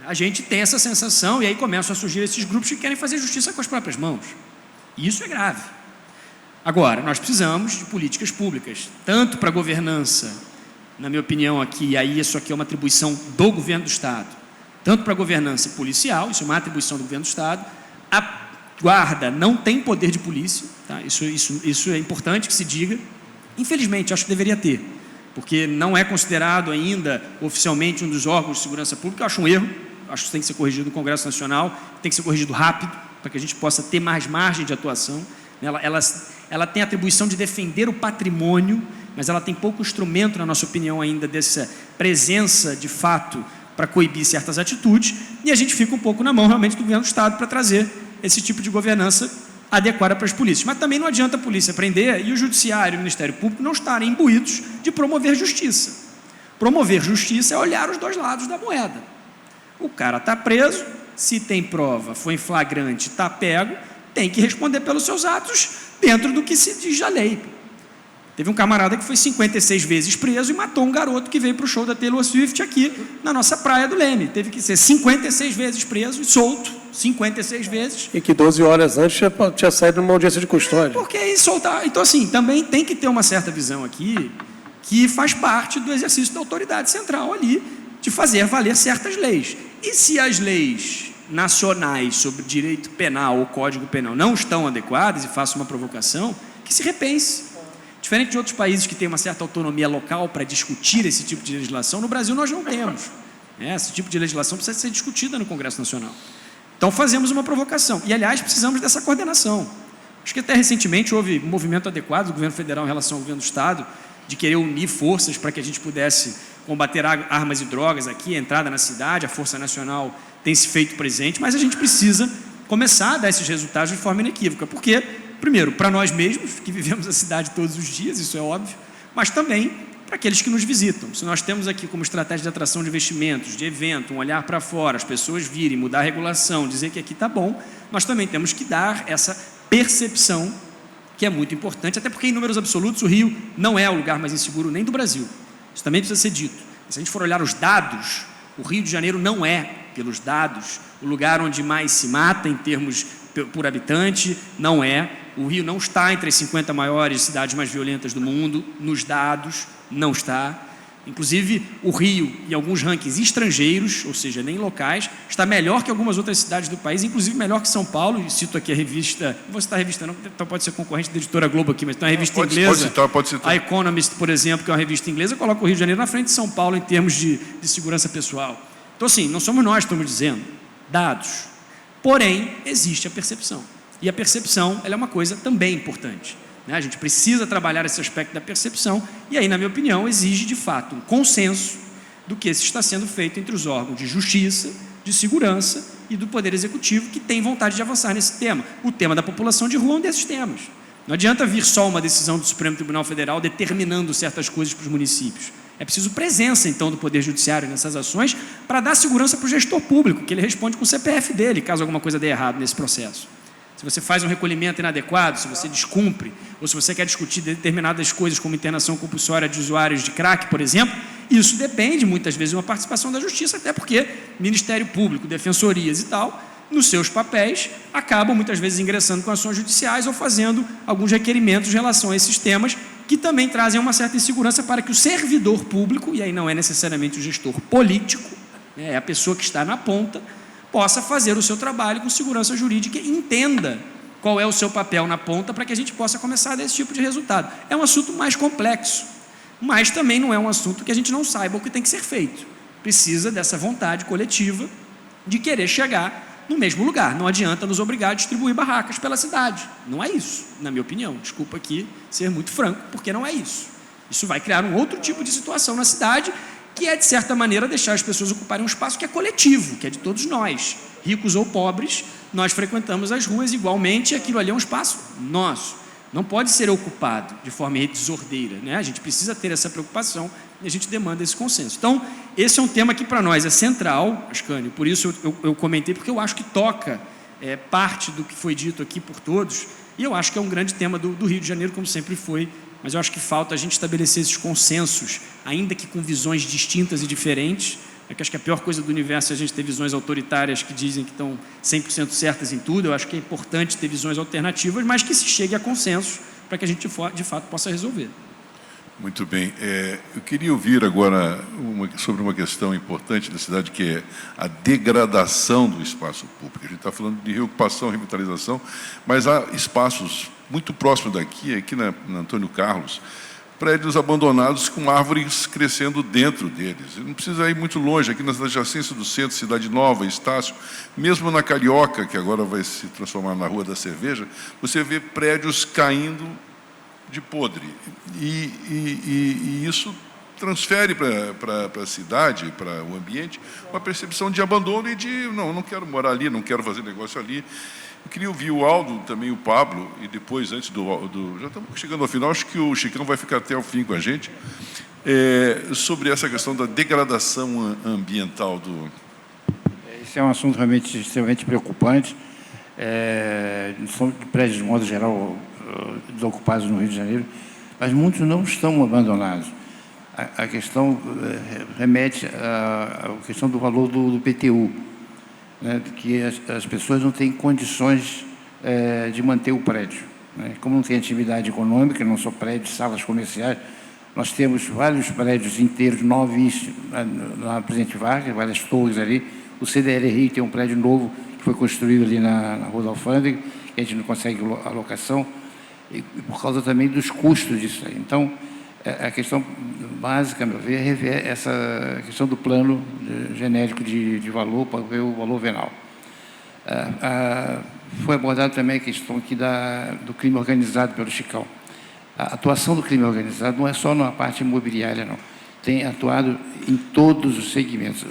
a gente tem essa sensação e aí começam a surgir esses grupos que querem fazer justiça com as próprias mãos. E isso é grave. Agora, nós precisamos de políticas públicas, tanto para a governança, na minha opinião aqui, aí isso aqui é uma atribuição do governo do Estado, tanto para a governança policial, isso é uma atribuição do governo do Estado, a guarda não tem poder de polícia, tá? Isso é importante que se diga, infelizmente, acho que deveria ter, porque não é considerado ainda oficialmente um dos órgãos de segurança pública, eu acho um erro, acho que isso tem que ser corrigido no Congresso Nacional, tem que ser corrigido rápido, para que a gente possa ter mais margem de atuação. Ela tem a atribuição de defender o patrimônio, mas ela tem pouco instrumento, na nossa opinião, ainda dessa presença, de fato, para coibir certas atitudes, e a gente fica um pouco na mão, realmente, do governo do Estado para trazer esse tipo de governança adequada para as polícias. Mas também não adianta a polícia prender e o judiciário e o Ministério Público não estarem imbuídos de promover justiça. Promover justiça é olhar os dois lados da moeda. O cara está preso, se tem prova, foi em flagrante, está pego, tem que responder pelos seus atos dentro do que se diz da lei. Teve um camarada que foi 56 vezes preso e matou um garoto que veio para o show da Taylor Swift aqui na nossa praia do Leme. Teve que ser 56 vezes preso e solto, 56 vezes. E que 12 horas antes tinha saído numa audiência de custódia. Porque aí soltar. Então, assim, também tem que ter uma certa visão aqui que faz parte do exercício da autoridade central ali, de fazer valer certas leis. E se as leis nacionais sobre direito penal ou código penal não estão adequadas, e faço uma provocação, que se repense. Diferente de outros países que têm uma certa autonomia local para discutir esse tipo de legislação, no Brasil nós não temos. Esse tipo de legislação precisa ser discutida no Congresso Nacional. Então fazemos uma provocação. E, aliás, precisamos dessa coordenação. Acho que até recentemente houve um movimento adequado do governo federal em relação ao governo do Estado de querer unir forças para que a gente pudesse combater armas e drogas aqui, a entrada na cidade, a Força Nacional tem se feito presente, mas a gente precisa começar a dar esses resultados de forma inequívoca, porque, primeiro, para nós mesmos, que vivemos a cidade todos os dias, isso é óbvio, mas também para aqueles que nos visitam. Se nós temos aqui como estratégia de atração de investimentos, de evento, um olhar para fora, as pessoas virem, mudar a regulação, dizer que aqui está bom, nós também temos que dar essa percepção que é muito importante, até porque em números absolutos o Rio não é o lugar mais inseguro nem do Brasil. Isso também precisa ser dito. Se a gente for olhar os dados, o Rio de Janeiro não é, pelos dados, o lugar onde mais se mata em termos por habitante, não é. O Rio não está entre as 50 maiores cidades mais violentas do mundo, nos dados, não está. Inclusive, o Rio, em alguns rankings estrangeiros, ou seja, nem locais, está melhor que algumas outras cidades do país, inclusive melhor que São Paulo. E cito aqui a revista, não vou citar a revista não, então pode ser concorrente da Editora Globo aqui, mas tem uma revista inglesa, pode citar. a Economist, por exemplo, que é uma revista inglesa, coloca o Rio de Janeiro na frente de São Paulo em termos de segurança pessoal. Então, assim, não somos nós que estamos dizendo, dados. Porém, existe a percepção. E a percepção, ela é uma coisa também importante. A gente precisa trabalhar esse aspecto da percepção e aí, na minha opinião, exige de fato um consenso do que está sendo feito entre os órgãos de justiça, de segurança e do Poder Executivo que tem vontade de avançar nesse tema. O tema da população de rua é um desses temas. Não adianta vir só uma decisão do Supremo Tribunal Federal determinando certas coisas para os municípios. É preciso presença, então, do Poder Judiciário nessas ações para dar segurança para o gestor público, que ele responde com o CPF dele, caso alguma coisa dê errado nesse processo. Se você faz um recolhimento inadequado, se você descumpre, ou se você quer discutir determinadas coisas como internação compulsória de usuários de crack, por exemplo, isso depende muitas vezes de uma participação da Justiça, até porque Ministério Público, defensorias e tal, nos seus papéis, acabam muitas vezes ingressando com ações judiciais ou fazendo alguns requerimentos em relação a esses temas que também trazem uma certa insegurança para que o servidor público, e aí não é necessariamente o gestor político, é a pessoa que está na ponta, possa fazer o seu trabalho com segurança jurídica e entenda qual é o seu papel na ponta para que a gente possa começar a dar esse tipo de resultado. É um assunto mais complexo, mas também não é um assunto que a gente não saiba o que tem que ser feito. Precisa dessa vontade coletiva de querer chegar no mesmo lugar. Não adianta nos obrigar a distribuir barracas pela cidade. Não é isso, na minha opinião. Desculpa aqui ser muito franco, porque não é isso. Isso vai criar um outro tipo de situação na cidade, que é, de certa maneira, deixar as pessoas ocuparem um espaço que é coletivo, que é de todos nós, ricos ou pobres, nós frequentamos as ruas igualmente, e aquilo ali é um espaço nosso, não pode ser ocupado de forma desordeira, né? A gente precisa ter essa preocupação e a gente demanda esse consenso. Então, esse é um tema que para nós é central, Ascânio, por isso eu comentei, porque eu acho que toca parte do que foi dito aqui por todos, e eu acho que é um grande tema do Rio de Janeiro, como sempre foi, mas eu acho que falta a gente estabelecer esses consensos, ainda que com visões distintas e diferentes. É que acho que a pior coisa do universo é a gente ter visões autoritárias que dizem que estão 100% certas em tudo. Eu acho que é importante ter visões alternativas, mas que se chegue a consenso para que a gente, de fato, possa resolver. Muito bem. Eu queria ouvir agora sobre uma questão importante da cidade, que é a degradação do espaço público. A gente está falando de reocupação, revitalização, mas há espaços muito próximos daqui, aqui na Antônio Carlos, prédios abandonados com árvores crescendo dentro deles. Não precisa ir muito longe, aqui nas adjacências do centro, Cidade Nova, Estácio, mesmo na Carioca, que agora vai se transformar na Rua da Cerveja, você vê prédios caindo de podre. E isso transfere para a cidade, para o ambiente, uma percepção de abandono e de, não quero morar ali, não quero fazer negócio ali. Eu queria ouvir o Aldo, também o Pablo, e depois, antes do já estamos chegando ao final, acho que o Chicão vai ficar até o fim com a gente, sobre essa questão da degradação ambiental do... Esse é um assunto realmente extremamente preocupante. São prédios, de modo geral, desocupados no Rio de Janeiro, mas muitos não estão abandonados. A questão remete à questão do valor do PTU, né, que as pessoas não têm condições de manter o prédio, né? Como não tem atividade econômica, não só prédios, salas comerciais, nós temos vários prédios inteiros novíssimos na Presidente Vargas, várias torres ali. O CDL Rio tem um prédio novo que foi construído ali na Rua da Alfândega, que a gente não consegue alocação, e por causa também dos custos disso aí. Então, a questão básica, a meu ver, é rever essa questão do plano genérico de valor para ver o valor venal. Foi abordada também a questão aqui do crime organizado pelo Chicão. A atuação do crime organizado não é só na parte imobiliária, não. Tem atuado em todos os segmentos.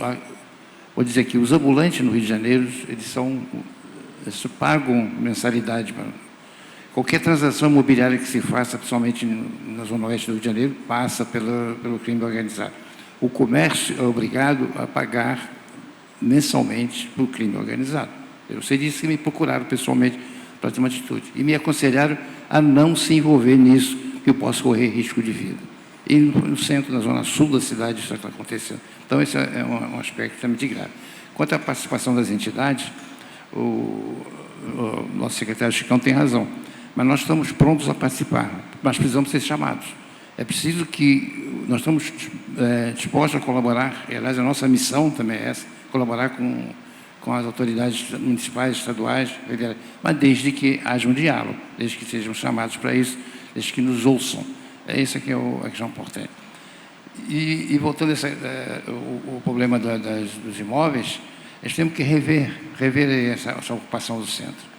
Vou dizer que os ambulantes no Rio de Janeiro, eles pagam mensalidade para qualquer transação imobiliária que se faça, principalmente na Zona Oeste do Rio de Janeiro, passa pelo crime organizado. O comércio é obrigado a pagar mensalmente para o crime organizado. Eu sei disso que me procuraram pessoalmente para ter uma atitude. E me aconselharam a não se envolver nisso, que eu posso correr risco de vida. E no centro, na zona sul da cidade, isso está acontecendo. Então, esse é um aspecto extremamente grave. Quanto à participação das entidades, o nosso secretário Chicão tem razão, mas nós estamos prontos a participar, mas precisamos ser chamados. É preciso que nós estamos dispostos a colaborar, e, aliás, a nossa missão também é essa, colaborar com as autoridades municipais, estaduais, federais, mas desde que haja um diálogo, desde que sejam chamados para isso, desde que nos ouçam. Esse aqui é a questão importante. E voltando o problema dos imóveis, nós temos que rever essa ocupação do centro.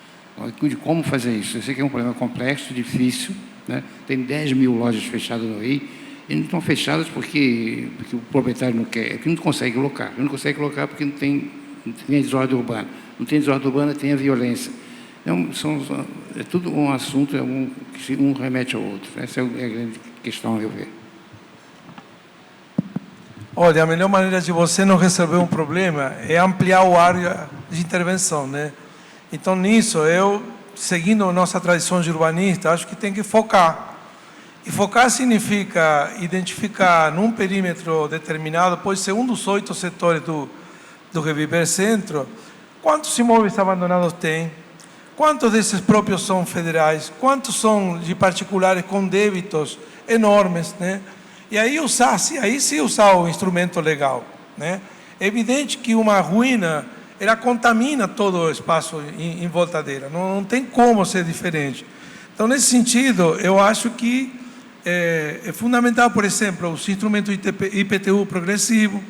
De como fazer isso? Eu sei que é um problema complexo, difícil, né? Tem 10 mil lojas fechadas no Rio, e não estão fechadas porque o proprietário não quer, porque não consegue locar. Não consegue locar porque não tem desordem urbana. Não tem desordem urbana, tem a violência. Então, é tudo um assunto, que um remete ao outro. Essa é a grande questão, a meu ver. Olha, a melhor maneira de você não resolver um problema é ampliar o área de intervenção, né? Então, nisso, eu, seguindo a nossa tradição de urbanista, acho que tem que focar. E focar significa identificar num perímetro determinado, pode ser um dos 8 setores do Reviver Centro, quantos imóveis abandonados tem, quantos desses próprios são federais, quantos são de particulares com débitos enormes, né? E aí sim usar o instrumento legal, né? É evidente que uma ruína, ela contamina todo o espaço em volta dela, não tem como ser diferente. Então, nesse sentido, eu acho que é fundamental, por exemplo, os instrumentos IPTU progressivo,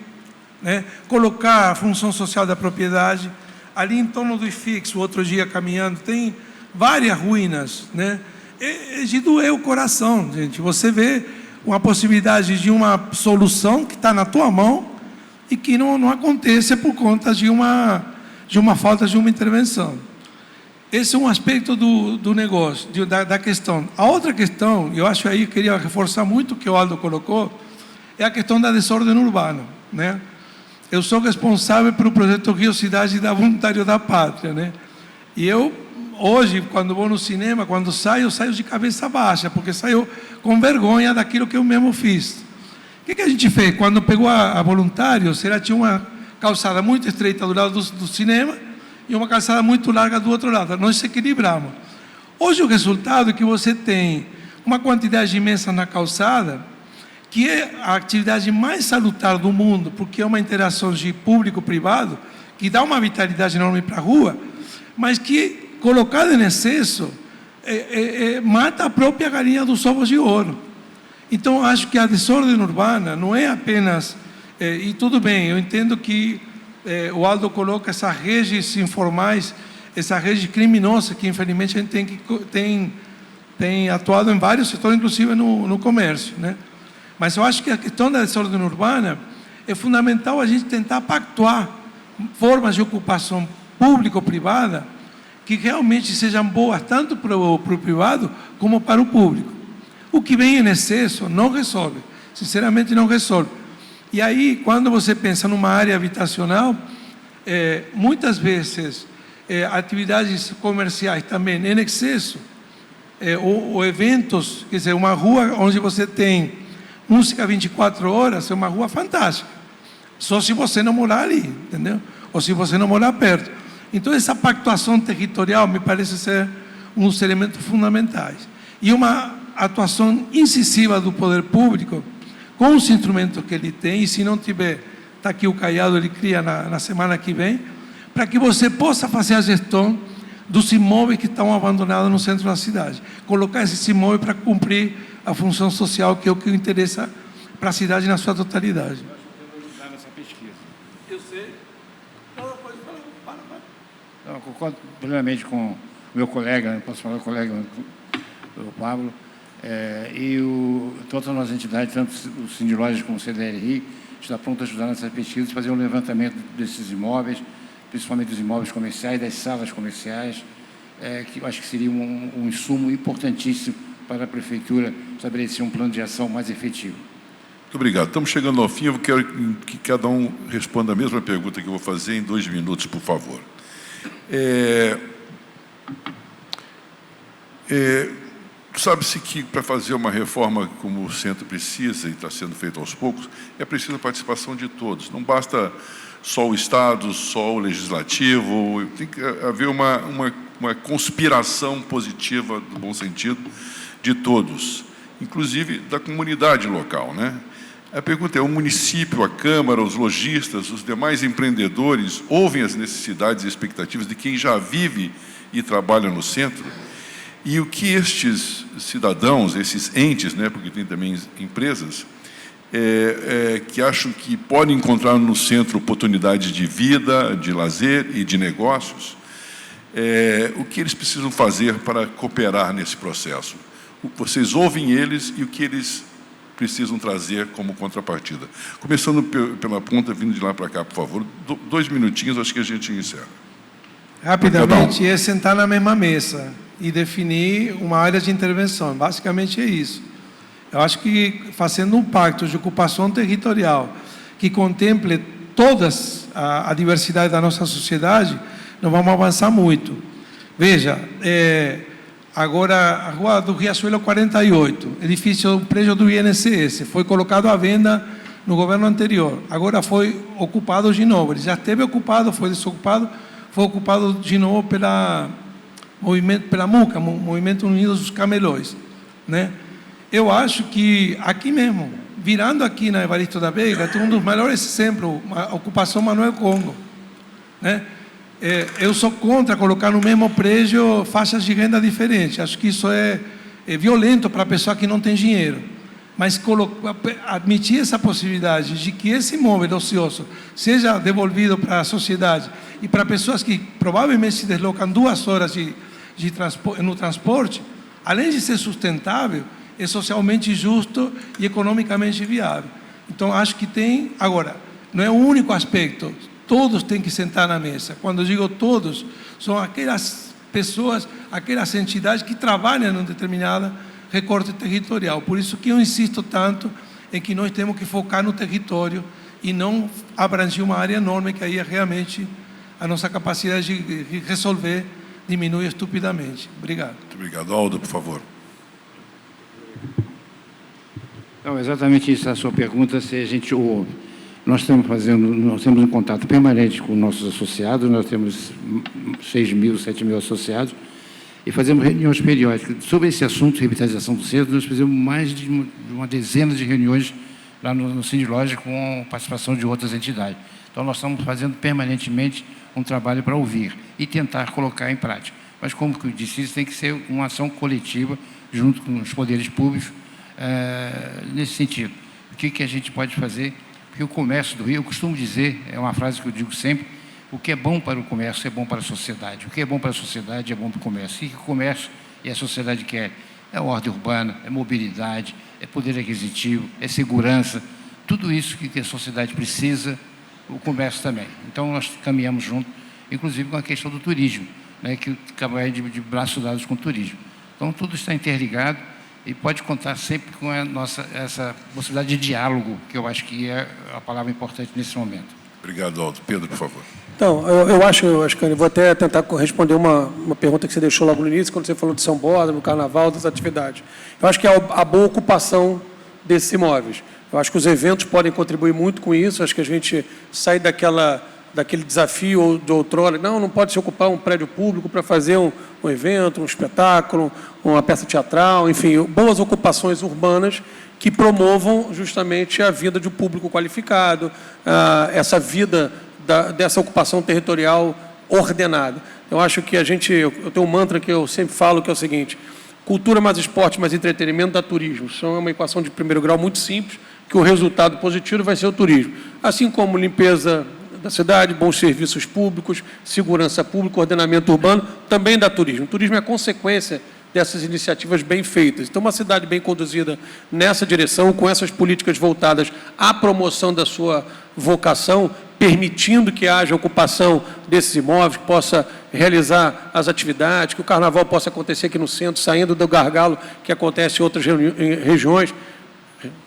né? Colocar a função social da propriedade. Ali em torno do IFIX, o outro dia caminhando, tem várias ruínas, né? É de doer o coração, gente. Você vê uma possibilidade de uma solução que está na tua mão e que não aconteça por conta de uma falta de uma intervenção. Esse é um aspecto do negócio, da questão. A outra questão, eu acho aí, queria reforçar muito o que o Aldo colocou, é a questão da desordem urbana, né? Eu sou responsável pelo projeto Rio Cidade da Voluntário da Pátria, né? E eu, hoje, quando vou no cinema, quando saio, eu saio de cabeça baixa, porque saio com vergonha daquilo que eu mesmo fiz. O que a gente fez? Quando pegou a Voluntários, ela tinha uma calçada muito estreita do lado do cinema e uma calçada muito larga do outro lado. Nós se equilibramos. Hoje o resultado é que você tem uma quantidade imensa na calçada, que é a atividade mais salutar do mundo, porque é uma interação de público-privado, que dá uma vitalidade enorme para a rua, mas que, colocada em excesso, mata a própria galinha dos ovos de ouro. Então, acho que a desordem urbana não é apenas... e tudo bem, eu entendo que o Aldo coloca essas redes informais, essa rede criminosa que, infelizmente, a gente tem atuado em vários setores, inclusive no comércio, né? Mas eu acho que a questão da desordem urbana é fundamental a gente tentar pactuar formas de ocupação público-privada que realmente sejam boas tanto para o privado como para o público. O que vem em excesso não resolve, sinceramente não resolve. E aí, quando você pensa numa área habitacional, muitas vezes atividades comerciais também em excesso, ou eventos, quer dizer, uma rua onde você tem música 24 horas, é uma rua fantástica. Só se você não morar ali, entendeu? Ou se você não morar perto. Então, essa pactuação territorial me parece ser um dos elementos fundamentais. E uma atuação incisiva do poder público, com os instrumentos que ele tem, e se não tiver, está aqui o Caiado, ele cria na semana que vem, para que você possa fazer a gestão dos imóveis que estão abandonados no centro da cidade. Colocar esses imóveis para cumprir a função social, que é o que interessa para a cidade na sua totalidade. Eu sei. Eu concordo plenamente com o meu colega, posso falar o colega, o Pablo. Todas as nossas entidades, tanto o Sindilojas como o CDLRI, está pronto a ajudar nessas pesquisas e fazer um levantamento desses imóveis, principalmente dos imóveis comerciais, das salas comerciais, que eu acho que seria um insumo importantíssimo para a Prefeitura estabelecer um plano de ação mais efetivo. Muito obrigado. Estamos chegando ao fim. Eu quero que cada um responda a mesma pergunta que eu vou fazer em 2 minutos, por favor. Sabe-se que para fazer uma reforma como o centro precisa, e está sendo feito aos poucos, é preciso a participação de todos. Não basta só o Estado, só o Legislativo, tem que haver uma conspiração positiva, no bom sentido, de todos, inclusive da comunidade local, né? A pergunta é, o município, a Câmara, os lojistas, os demais empreendedores ouvem as necessidades e expectativas de quem já vive e trabalha no centro? E o que estes cidadãos, esses entes, né, porque tem também empresas, que acham que podem encontrar no centro oportunidades de vida, de lazer e de negócios, o que eles precisam fazer para cooperar nesse processo? Vocês ouvem eles e o que eles precisam trazer como contrapartida? Começando pela ponta, vindo de lá para cá, por favor. 2 minutinhos, acho que a gente encerra. Rapidamente, é sentar na mesma mesa e definir uma área de intervenção. Basicamente é isso. Eu acho que fazendo um pacto de ocupação territorial que contemple todas a diversidade da nossa sociedade, nós vamos avançar muito. Veja, agora a Rua do Riachuelo 48, edifício, um prédio do INSS, foi colocado à venda no governo anterior. Agora foi ocupado de novo. Ele já esteve ocupado, foi desocupado, foi ocupado de novo pela MUCA, Movimento Unidos dos Camelões, né? Eu acho que aqui mesmo, virando aqui na Evaristo da Veiga, tem um dos melhores exemplos, a ocupação Manuel Congo, né? Eu sou contra colocar no mesmo prédio faixas de renda diferentes. Acho que isso é violento para a pessoa que não tem dinheiro. Mas admitir essa possibilidade de que esse imóvel ocioso seja devolvido para a sociedade e para pessoas que provavelmente se deslocam 2 horas no transporte, além de ser sustentável, é socialmente justo e economicamente viável. Então, acho que tem... Agora, não é o único aspecto. Todos têm que sentar na mesa. Quando eu digo todos, são aquelas pessoas, aquelas entidades que trabalham em um determinado recorte territorial. Por isso que eu insisto tanto em que nós temos que focar no território e não abranger uma área enorme, que aí realmente a nossa capacidade de resolver diminui estupidamente. Obrigado. Muito obrigado. Aldo, por favor. Não, exatamente isso a sua pergunta. Se a gente nós temos um contato permanente com nossos associados, nós temos 6.000, 7.000 associados, e fazemos reuniões periódicas. Sobre esse assunto de revitalização do centro, nós fizemos mais de uma dezena de reuniões lá no Sindiloja com participação de outras entidades. Então, nós estamos fazendo permanentemente um trabalho para ouvir e tentar colocar em prática. Mas, como eu disse, isso tem que ser uma ação coletiva, junto com os poderes públicos, nesse sentido. O que a gente pode fazer? Porque o comércio do Rio, eu costumo dizer, é uma frase que eu digo sempre, o que é bom para o comércio é bom para a sociedade. O que é bom para a sociedade é bom para o comércio. O que o comércio e a sociedade querem? É ordem urbana, é mobilidade, é poder aquisitivo, é segurança. Tudo isso que a sociedade precisa, o comércio também. Então, nós caminhamos junto, inclusive com a questão do turismo, né, que acaba de braços dados com o turismo. Então, tudo está interligado e pode contar sempre com essa possibilidade de diálogo, que eu acho que é a palavra importante nesse momento. Obrigado, Aldo. Pedro, por favor. Então, eu acho que eu vou até tentar responder uma pergunta que você deixou logo no início, quando você falou de São Borda, no Carnaval, das atividades. Eu acho que é a boa ocupação desses imóveis. Eu acho que os eventos podem contribuir muito com isso. Acho que a gente sai daquele desafio de outrora. Não pode se ocupar um prédio público para fazer um evento, um espetáculo, uma peça teatral, enfim, boas ocupações urbanas que promovam justamente a vida de um público qualificado, essa vida dessa ocupação territorial ordenada. Eu acho que eu tenho um mantra que eu sempre falo, que é o seguinte: cultura mais esporte mais entretenimento dá turismo. Isso é uma equação de primeiro grau muito simples, que o resultado positivo vai ser o turismo. Assim como limpeza da cidade, bons serviços públicos, segurança pública, ordenamento urbano, também dá turismo. O turismo é consequência dessas iniciativas bem feitas. Então, uma cidade bem conduzida nessa direção, com essas políticas voltadas à promoção da sua vocação, permitindo que haja ocupação desses imóveis, que possa realizar as atividades, que o carnaval possa acontecer aqui no centro, saindo do gargalo que acontece em outras regiões,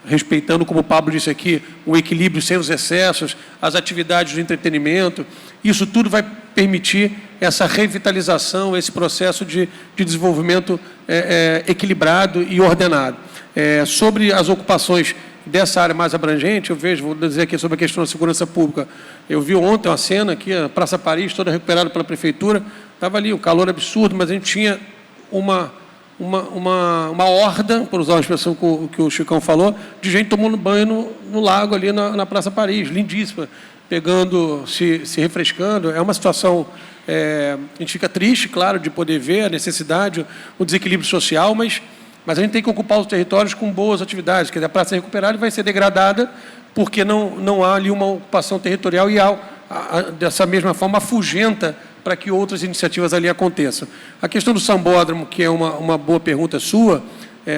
respeitando, como o Pablo disse aqui, um equilíbrio sem os excessos, as atividades de entretenimento. Isso tudo vai permitir essa revitalização, esse processo de desenvolvimento equilibrado e ordenado. Sobre as ocupações dessa área mais abrangente, eu vejo, vou dizer aqui sobre a questão da segurança pública, eu vi ontem uma cena aqui, a Praça Paris, toda recuperada pela Prefeitura, estava ali um calor absurdo, mas a gente tinha uma horda, por usar uma expressão que o Chicão falou, de gente tomando banho no lago ali na Praça Paris, lindíssima, pegando, se refrescando. É uma situação, a gente fica triste, claro, de poder ver a necessidade, o desequilíbrio social, mas a gente tem que ocupar os territórios com boas atividades, quer dizer, a praça recuperada vai ser degradada porque não há ali uma ocupação territorial e dessa mesma forma afugenta para que outras iniciativas ali aconteçam. A questão do sambódromo, que é uma boa pergunta sua,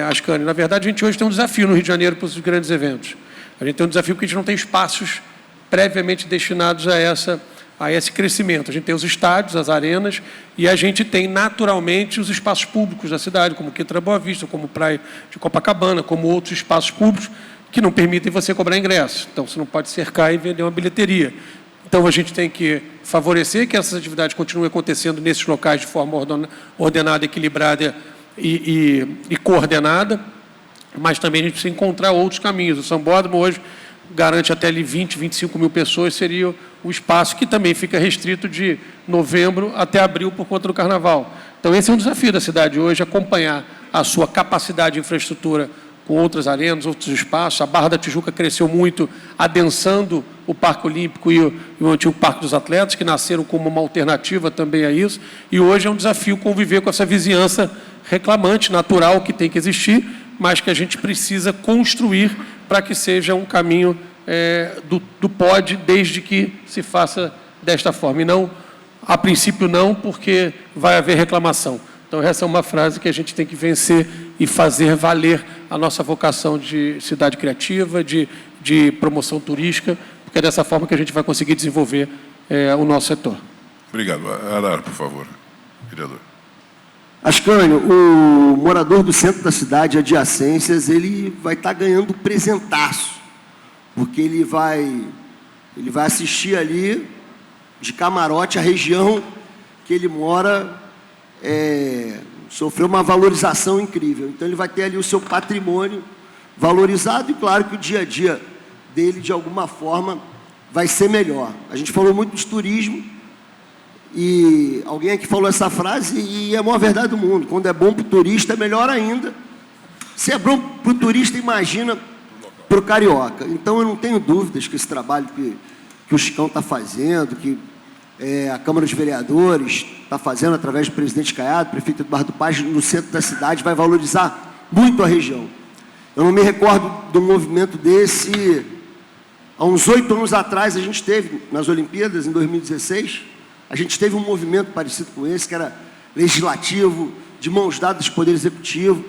Ascani, na verdade a gente hoje tem um desafio no Rio de Janeiro para os grandes eventos. A gente tem um desafio porque a gente não tem espaços previamente destinados a esse crescimento. A gente tem os estádios, as arenas, e a gente tem naturalmente os espaços públicos da cidade, como Quinta Boa Vista, como Praia de Copacabana, como outros espaços públicos que não permitem você cobrar ingresso. Então, você não pode cercar e vender uma bilheteria. Então, a gente tem que favorecer que essas atividades continuem acontecendo nesses locais de forma ordenada, equilibrada e coordenada, mas também a gente precisa encontrar outros caminhos. O sambódromo hoje garante até ali 20, 25 mil pessoas, seria o espaço que também fica restrito de novembro até abril por conta do carnaval. Então, esse é um desafio da cidade hoje, acompanhar a sua capacidade de infraestrutura com outras arenas, outros espaços. A Barra da Tijuca cresceu muito, adensando o Parque Olímpico e o antigo Parque dos Atletas, que nasceram como uma alternativa também a isso, e hoje é um desafio conviver com essa vizinhança reclamante, natural, que tem que existir, mas que a gente precisa construir para que seja um caminho do pode, desde que se faça desta forma. E não, a princípio não, porque vai haver reclamação. Então, essa é uma frase que a gente tem que vencer e fazer valer a nossa vocação de cidade criativa, de promoção turística, porque é dessa forma que a gente vai conseguir desenvolver o nosso setor. Obrigado. Arara, por favor, vereador. Ascani, o morador do centro da cidade, adjacências, ele vai estar ganhando presentaço, porque ele vai assistir ali de camarote a região que ele mora, sofreu uma valorização incrível. Então, ele vai ter ali o seu patrimônio valorizado e, claro, que o dia a dia dele, de alguma forma, vai ser melhor. A gente falou muito de turismo, e alguém aqui falou essa frase, e é a maior verdade do mundo: quando é bom para o turista, é melhor ainda. Se é bom para o turista, imagina para o carioca. Então, eu não tenho dúvidas que esse trabalho que o Chicão está fazendo, que a Câmara dos Vereadores está fazendo através do presidente Caiado, prefeito Eduardo Paz, no centro da cidade, vai valorizar muito a região. Eu não me recordo de um movimento desse. Há uns 8 anos atrás, a gente teve, nas Olimpíadas, em 2016, a gente teve um movimento parecido com esse, que era legislativo, de mãos dadas do Poder Executivo,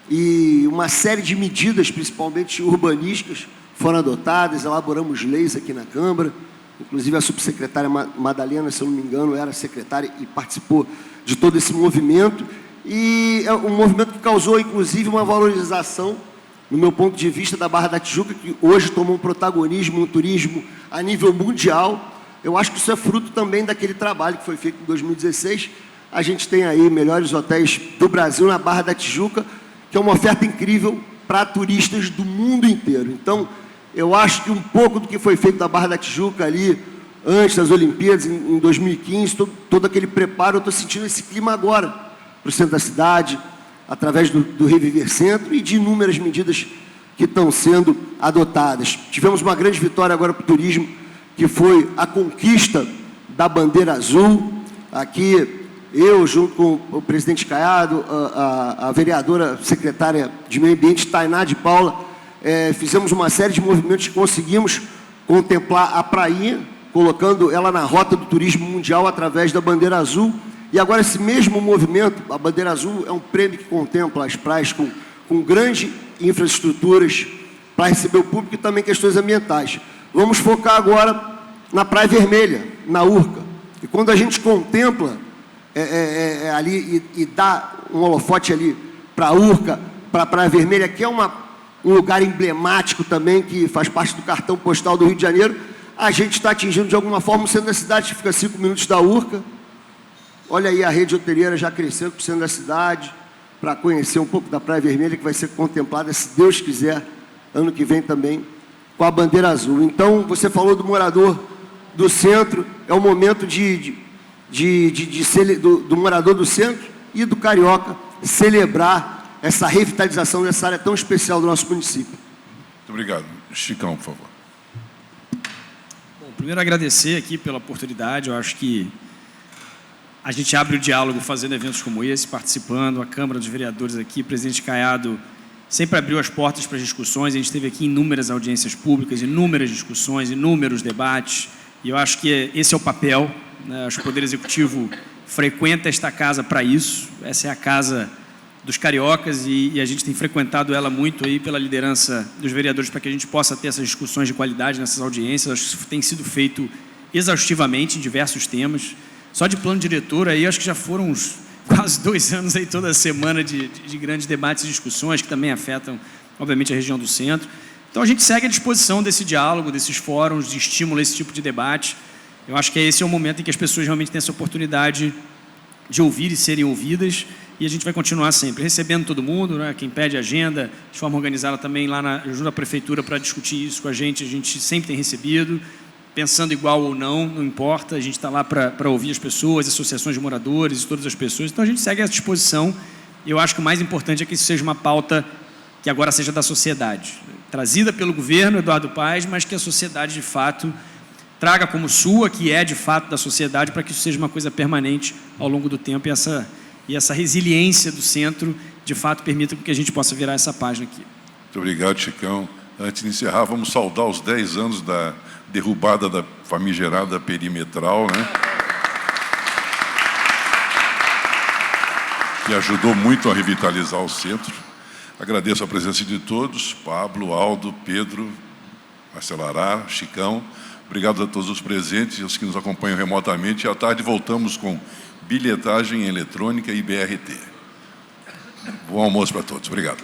e uma série de medidas, principalmente urbanísticas, foram adotadas. Elaboramos leis aqui na Câmara, inclusive a subsecretária Madalena, se eu não me engano, era secretária e participou de todo esse movimento, e é um movimento que causou, inclusive, uma valorização, no meu ponto de vista, da Barra da Tijuca, que hoje tomou um protagonismo no turismo a nível mundial. Eu acho que isso é fruto também daquele trabalho que foi feito em 2016. A gente tem aí melhores hotéis do Brasil na Barra da Tijuca, que é uma oferta incrível para turistas do mundo inteiro. Então, eu acho que um pouco do que foi feito na Barra da Tijuca ali, antes das Olimpíadas, em 2015, todo aquele preparo, eu estou sentindo esse clima agora, para o centro da cidade, através do Reviver Centro e de inúmeras medidas que estão sendo adotadas. Tivemos uma grande vitória agora para o turismo, que foi a conquista da bandeira azul. Aqui, eu, junto com o presidente Caiado, a vereadora secretária de Meio Ambiente, Tainá de Paula, fizemos uma série de movimentos que conseguimos contemplar a prainha, colocando ela na rota do turismo mundial através da bandeira azul, E agora esse mesmo movimento, a Bandeira Azul, é um prêmio que contempla as praias com grandes infraestruturas para receber o público e também questões ambientais. Vamos focar agora na Praia Vermelha, na Urca. E quando a gente contempla ali e dá um holofote ali para a Urca, para a Praia Vermelha, que é um lugar emblemático também, que faz parte do cartão postal do Rio de Janeiro, a gente está atingindo de alguma forma o centro da cidade, que fica a 5 minutos da Urca. Olha aí a rede hoteleira já crescendo para o centro da cidade, para conhecer um pouco da Praia Vermelha, que vai ser contemplada, se Deus quiser, ano que vem também, com a Bandeira Azul. Então, você falou do morador do centro, é o momento do morador do centro e do carioca celebrar essa revitalização dessa área tão especial do nosso município. Muito obrigado. Chicão, por favor. Bom, primeiro agradecer aqui pela oportunidade. Eu acho que a gente abre o diálogo fazendo eventos como esse, participando, a Câmara dos Vereadores aqui, o presidente Caiado sempre abriu as portas para as discussões, a gente teve aqui inúmeras audiências públicas, inúmeras discussões, inúmeros debates, e eu acho que esse é o papel, né? Acho que o Poder Executivo frequenta esta casa para isso, essa é a casa dos cariocas e a gente tem frequentado ela muito aí pela liderança dos vereadores para que a gente possa ter essas discussões de qualidade nessas audiências. Acho que isso tem sido feito exaustivamente em diversos temas. Só de plano diretor aí, acho que já foram uns quase 2 anos aí toda semana de grandes debates e discussões que também afetam, obviamente, a região do centro. Então, a gente segue à disposição desse diálogo, desses fóruns de estímulo a esse tipo de debate. Eu acho que esse é o momento em que as pessoas realmente têm essa oportunidade de ouvir e serem ouvidas, e a gente vai continuar sempre recebendo todo mundo, né? Quem pede agenda, de forma organizada também lá junto à prefeitura para discutir isso com a gente sempre tem recebido, pensando igual ou não, não importa, a gente está lá para ouvir as pessoas, associações de moradores, todas as pessoas, então a gente segue à disposição. Eu acho que o mais importante é que isso seja uma pauta que agora seja da sociedade, trazida pelo governo Eduardo Paes, mas que a sociedade de fato traga como sua, que é de fato da sociedade, para que isso seja uma coisa permanente ao longo do tempo e essa resiliência do centro de fato permita que a gente possa virar essa página aqui. Muito obrigado, Chicão. Antes de encerrar, vamos saudar os 10 anos da derrubada da famigerada perimetral, né? Que ajudou muito a revitalizar o centro. Agradeço a presença de todos, Pablo, Aldo, Pedro, Marcelo Ará, Chicão. Obrigado a todos os presentes e os que nos acompanham remotamente. E à tarde voltamos com bilhetagem eletrônica e BRT. Bom almoço para todos. Obrigado.